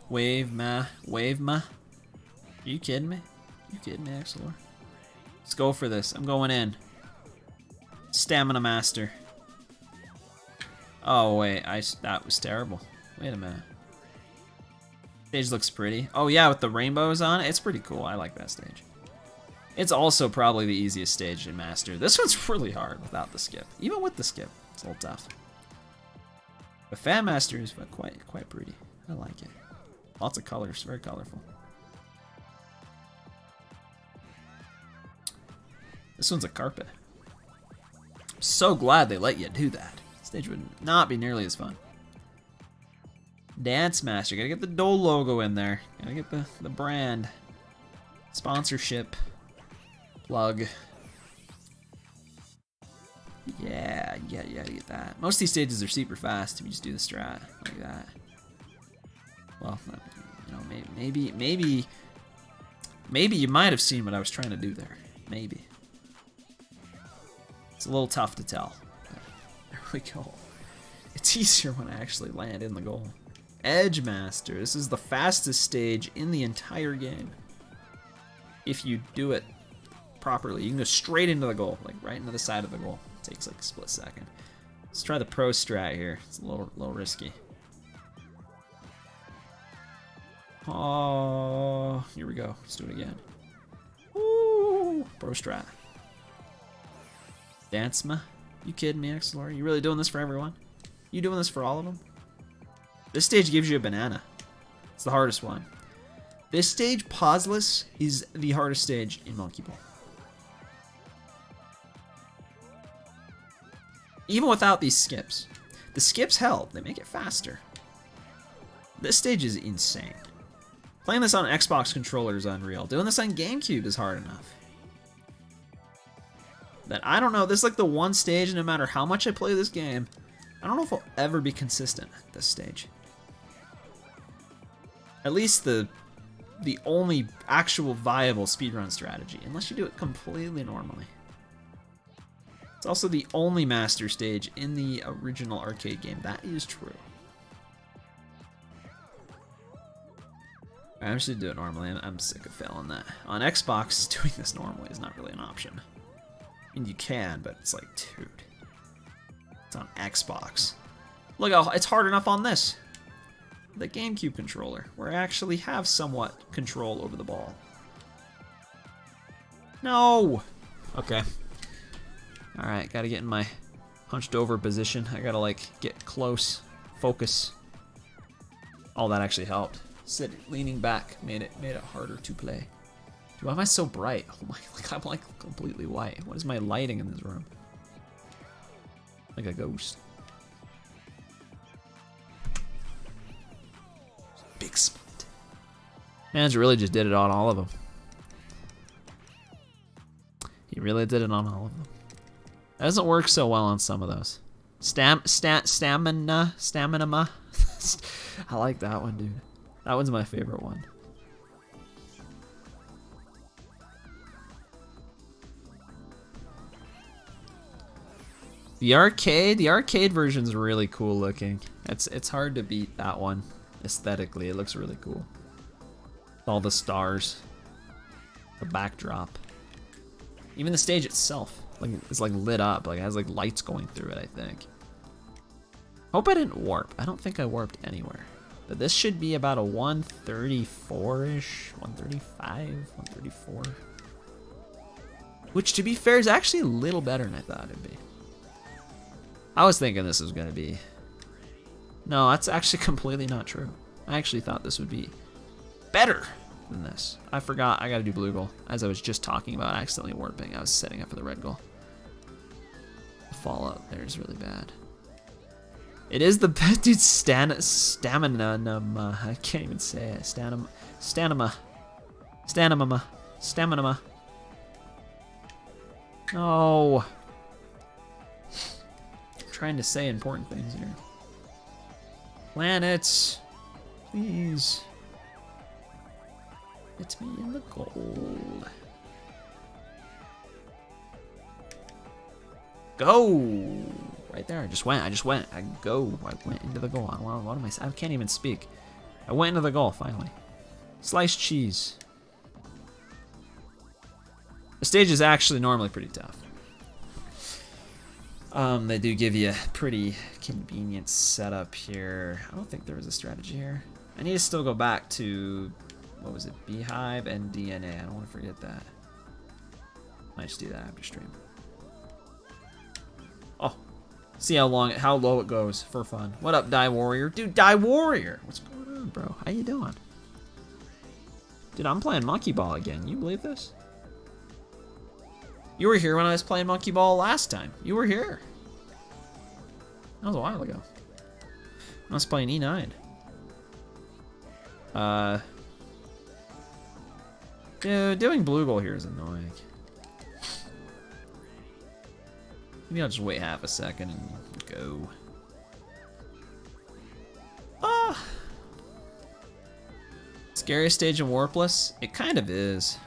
Wave ma. Are you kidding me? Axelor? Let's go for this. I'm going in. Stamina Master. Oh wait, that was terrible. Wait a minute. Stage looks pretty. Oh yeah, with the rainbows on it, it's pretty cool. I like that stage. It's also probably the easiest stage in Master. This one's really hard without the skip. Even with the skip, it's a little tough. The Fan Master is quite pretty. I like it. Lots of colors, very colorful. This one's a carpet. I'm so glad they let you do that. Stage would not be nearly as fun. Dance Master, gotta get the Dole logo in there. Gotta get the brand. Sponsorship. Plug. Yeah, you gotta get that. Most of these stages are super fast if you just do the strat like that. Well, you know, maybe you might have seen what I was trying to do there. Maybe. It's a little tough to tell. There we go. It's easier when I actually land in the goal. Edge Master. This is the fastest stage in the entire game. If you do it properly, you can go straight into the goal, like right into the side of the goal. It takes like a split second. Let's try the pro strat here. It's a little risky. Oh, here we go. Let's do it again. Woo! Pro strat. Dance ma? You kidding me, Axelor? You really doing this for everyone? You doing this for all of them? This stage gives you a banana. It's the hardest one. This stage, pauseless, is the hardest stage in Monkey Ball. Even without these skips. The skips help. They make it faster. This stage is insane. Playing this on an Xbox controller is unreal. Doing this on GameCube is hard enough. That I don't know. This is like the one stage, no matter how much I play this game, I don't know if I'll ever be consistent at this stage. At least the only actual viable speedrun strategy, unless you do it completely normally. It's also the only master stage in the original arcade game. That is true. I'm just gonna do it normally. I'm sick of failing that. On Xbox, doing this normally is not really an option. I mean, you can, but it's like, dude. It's on Xbox. Look how it's hard enough on this. The GameCube controller, where I actually have somewhat control over the ball. No! Okay. Alright, gotta get in my hunched over position. I gotta, like, get close, focus. All that actually helped. Leaning back made it harder to play. Dude, why am I so bright? Oh my, like I'm like completely white. What is my lighting in this room? Like a ghost. Big split. Manager really just did it on all of them. He really did it on all of them. That doesn't work so well on some of those. Stamina. I like that one, dude. That one's my favorite one. The arcade version's really cool looking. It's hard to beat that one aesthetically. It looks really cool. All the stars, the backdrop, even the stage itself, like it's like lit up, like it has like lights going through it. I think. Hope I didn't warp. I don't think I warped anywhere. But this should be about a 134-ish, 135, 134. Which, to be fair, is actually a little better than I thought it'd be. I was thinking this was gonna be... No, that's actually completely not true. I actually thought this would be better than this. I forgot I gotta do blue goal. As I was just talking about accidentally warping, I was setting up for the red goal. The fallout there is really bad. It is the best, dude. Stamina. I can't even say it. Stamina. No. I'm trying to say important things here. Planets, please. It's me in the gold. Go. Right there, I just went. I go. I went into the goal. What am I saying? I can't even speak. I went into the goal, finally. Sliced cheese. The stage is actually normally pretty tough. They do give you a pretty convenient setup here. I don't think there was a strategy here. I need to still go back to, what was it, Beehive and DNA. I don't want to forget that. Might just do that after stream. Oh. See how low it goes for fun. What up, Die Warrior? Dude, Die Warrior! What's going on, bro? How you doing? Dude, I'm playing Monkey Ball again. You believe this? You were here when I was playing Monkey Ball last time. You were here. That was a while ago. I was playing E9. Dude, doing blue goal here is annoying. Maybe I'll just wait half a second and go. Ah! Scariest stage in Warpless? It kind of is.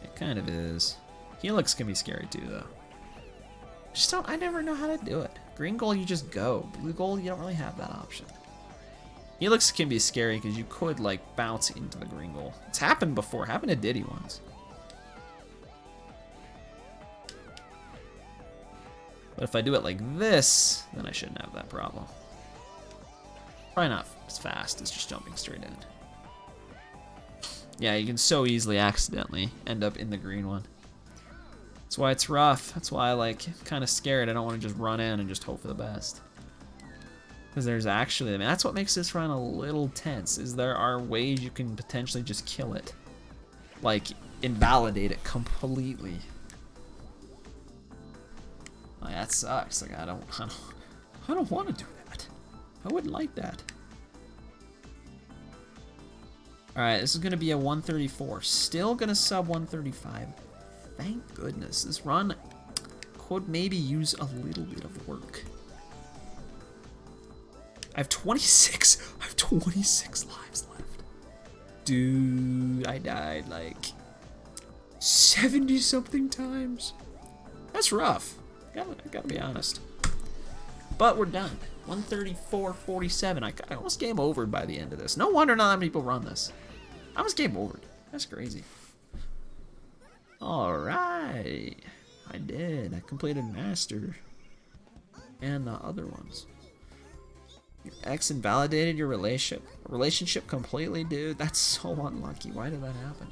It kind of is. Helix can be scary too, though. I never know how to do it. Green goal, you just go. Blue goal, you don't really have that option. Helix can be scary because you could, like, bounce into the green goal. It's happened before. It happened to Diddy once. But if I do it like this, then I shouldn't have that problem. Probably not as fast as just jumping straight in. Yeah, you can so easily accidentally end up in the green one. That's why it's rough. That's why I like kind of scared. I don't want to just run in and just hope for the best. Because there's actually, I mean, that's what makes this run a little tense, is there are ways you can potentially just kill it. Like, invalidate it completely. Like, that sucks. Like, I don't want to do that. I wouldn't like that. Alright, this is going to be a 134. Still going to sub 135. Thank goodness. This run could maybe use a little bit of work. have 26. I have 26 lives left. Dude, I died like 70 something times. That's rough. I gotta be honest. But we're done. 134.47. I almost game overed by the end of this. No wonder not that many people run this. I was game overed. That's crazy. Alright. I did. I completed Master. And the other ones. Your ex invalidated your relationship completely, dude. That's so unlucky. Why did that happen?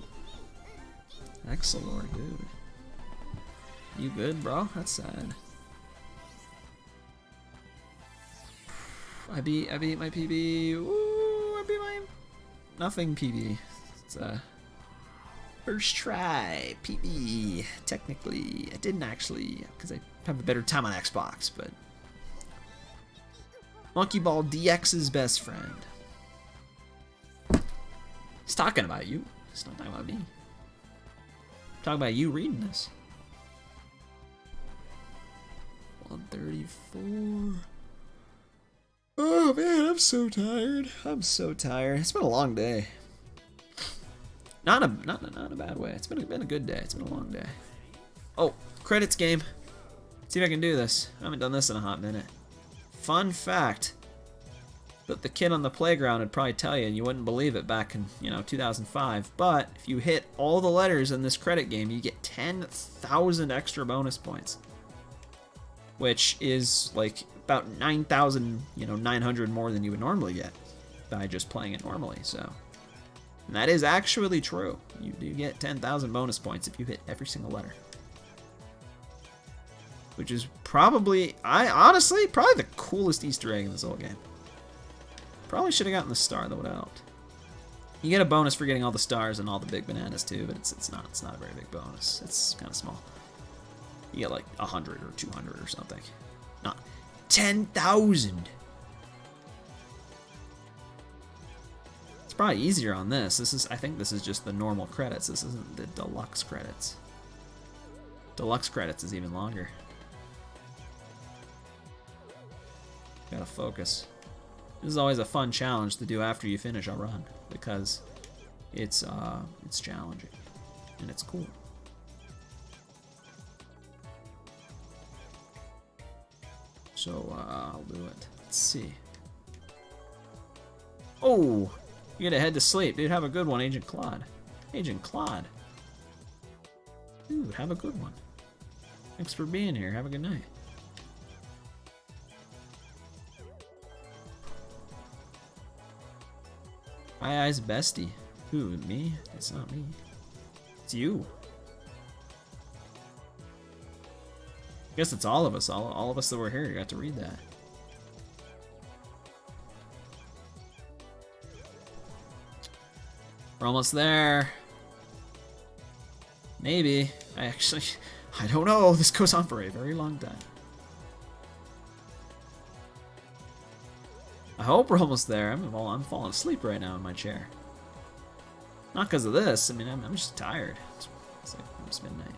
Excellent, dude. You good, bro? That's sad. I beat my PB. Ooh, I beat my nothing PB. It's first try PB. Technically, I didn't actually because I have a better time on Xbox, but Monkey Ball DX's best friend. He's talking about you. He's not talking about me. I'm talking about you reading this. 134. Oh man, I'm so tired. I'm so tired. It's been a long day. Not in a bad way. It's been a good day. It's been a long day. Oh, credits game. Let's see if I can do this. I haven't done this in a hot minute. Fun fact that the kid on the playground would probably tell you, and you wouldn't believe it back in 2005. But if you hit all the letters in this credit game, you get 10,000 extra bonus points, which is like about 9,900 more than you would normally get by just playing it normally. So, and that is actually true. You do get 10,000 bonus points if you hit every single letter, which is probably, honestly, probably the coolest Easter egg in this whole game. Probably should have gotten the star though. What helped? You get a bonus for getting all the stars and all the big bananas too, but it's not a very big bonus. It's kind of small. You get like 100 or 200 or something. Not 10,000. It's probably easier on this. I think this is just the normal credits. This isn't the deluxe credits. Deluxe credits is even longer. Gotta focus. This is always a fun challenge to do after you finish a run because it's challenging and it's cool. So I'll do it. Let's see. Oh, you gotta head to sleep, dude. Have a good one, Agent Claude. Agent Claude. Dude, have a good one. Thanks for being here. Have a good night. My eyes bestie. Who, me? It's not me. It's you. Guess it's all of us. All of us that were here got to read that. We're almost there. Maybe. I don't know. This goes on for a very long time. I hope we're almost there. I'm falling asleep right now in my chair. Not because of this. I mean, I'm just tired. It's like almost midnight.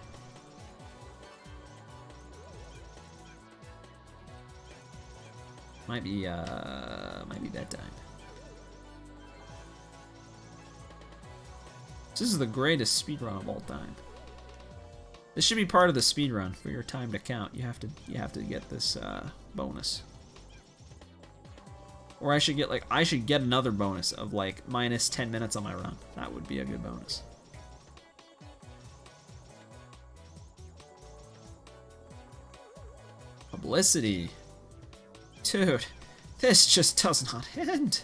Might be bedtime. This is the greatest speedrun of all time. This should be part of the speedrun for your time to count. You have to get this bonus. Or I should get another bonus of like minus 10 minutes on my run. That would be a good bonus. Publicity. Dude, this just does not end.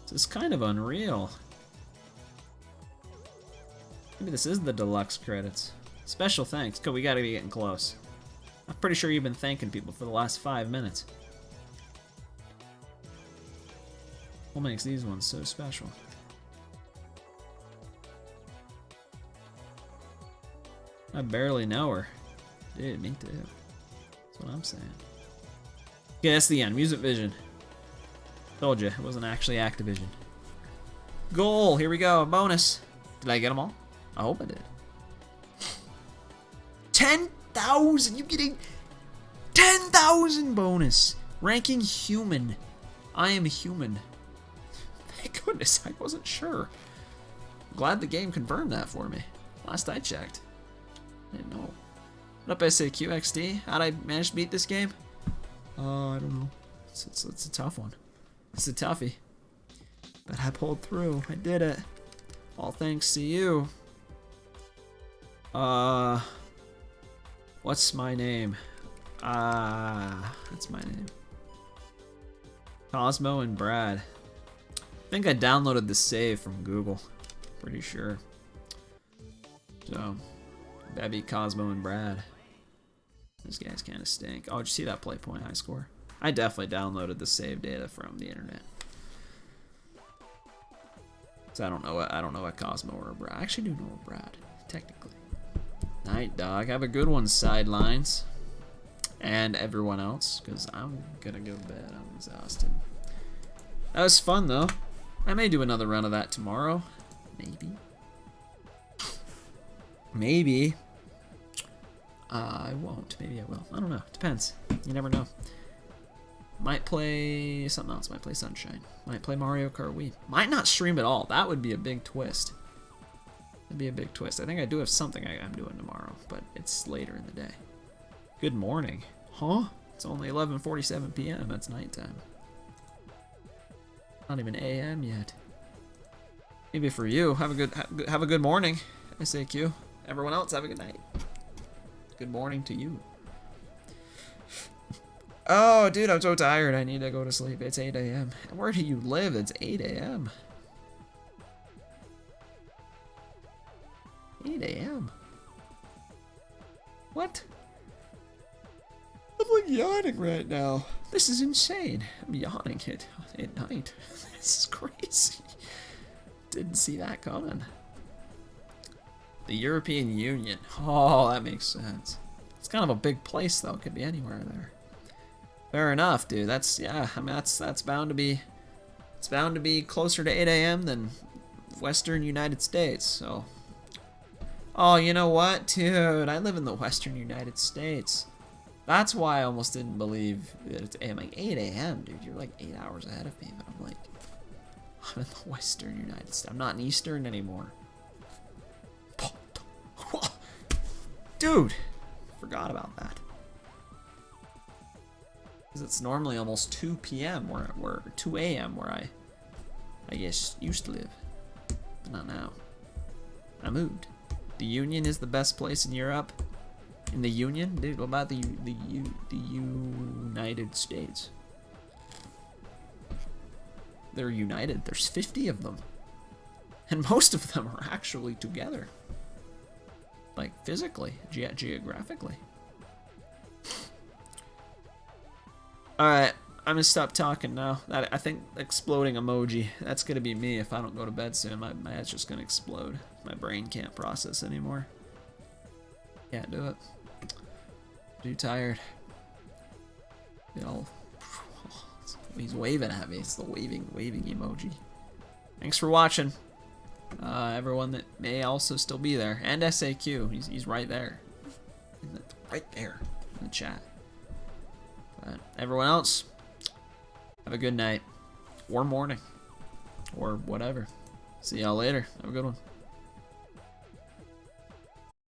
This is kind of unreal. Maybe this is the deluxe credits. Special thanks, cause we gotta be getting close. I'm pretty sure you've been thanking people for the last 5 minutes. What makes these ones so special? I barely know her. Dude, me too. That's what I'm saying. Okay, that's the end. Music Vision. Told you, it wasn't actually Activision. Goal! Here we go. Bonus. Did I get them all? I hope I did. 10,000! You getting 10,000 bonus. Ranking human. I am human. Thank goodness, I wasn't sure. Glad the game confirmed that for me. Last I checked. I didn't know. What up, SAQXD? How'd I manage to beat this game? I don't know. It's a tough one. It's a toughie. But I pulled through. I did it. All thanks to you. What's my name? That's my name. Cosmo and Brad. I think I downloaded the save from Google. Pretty sure. So, that'd be Cosmo and Brad. These guys kind of stink. Oh, did you see that play point high score? I definitely downloaded the save data from the internet. So I don't know a Cosmo or a Brad. I actually do know a Brad, technically. Night, dog. Have a good one, Sidelines. And everyone else, because I'm gonna go to bed. I'm exhausted. That was fun, though. I may do another run of that tomorrow. Maybe. Maybe. I won't. Maybe I will. I don't know. Depends. You never know. Might play something else. Might play Sunshine. Might play Mario Kart Wii. Might not stream at all. That would be a big twist. That'd be a big twist. I think I do have something I'm doing tomorrow, but it's later in the day. Good morning. Huh? It's only 11:47 p.m. That's nighttime. Not even a.m. yet. Maybe for you, have a good morning, SAQ. Everyone else, have a good night. Good morning to you. Oh, dude, I'm so tired. I need to go to sleep. It's 8 a.m. Where do you live? It's 8 a.m. 8 a.m. What? I'm like yawning right now. This is insane. I'm yawning at night. This is crazy. Didn't see that coming. The European Union. Oh, that makes sense. It's kind of a big place, though. It could be anywhere there. Fair enough, dude. That's, yeah. I mean, that's bound to be. It's bound to be closer to 8 a.m. than Western United States. So. Oh, you know what, dude? I live in the Western United States. That's why I almost didn't believe that it's I'm like 8 a.m., dude. You're like 8 hours ahead of me. But I'm like, I'm in the Western United States. I'm not in Eastern anymore. Dude, forgot about that. Because it's normally almost 2 p.m. where 2 a.m. where I guess used to live, but not now. I moved. The Union is the best place in Europe. In the Union, dude. What about the United States? They're united. There's 50 of them, and most of them are actually together. Like physically, geographically. Alright, I'm gonna stop talking now. I think exploding emoji, that's gonna be me if I don't go to bed soon. My head's just gonna explode. My brain can't process anymore. Can't do it. Too tired. You know, he's waving at me. It's the waving emoji. Thanks for watching. Everyone that may also still be there, and SAQ, he's right there, right there in the chat. But everyone else, have a good night, or morning, or whatever. See y'all later. Have a good one.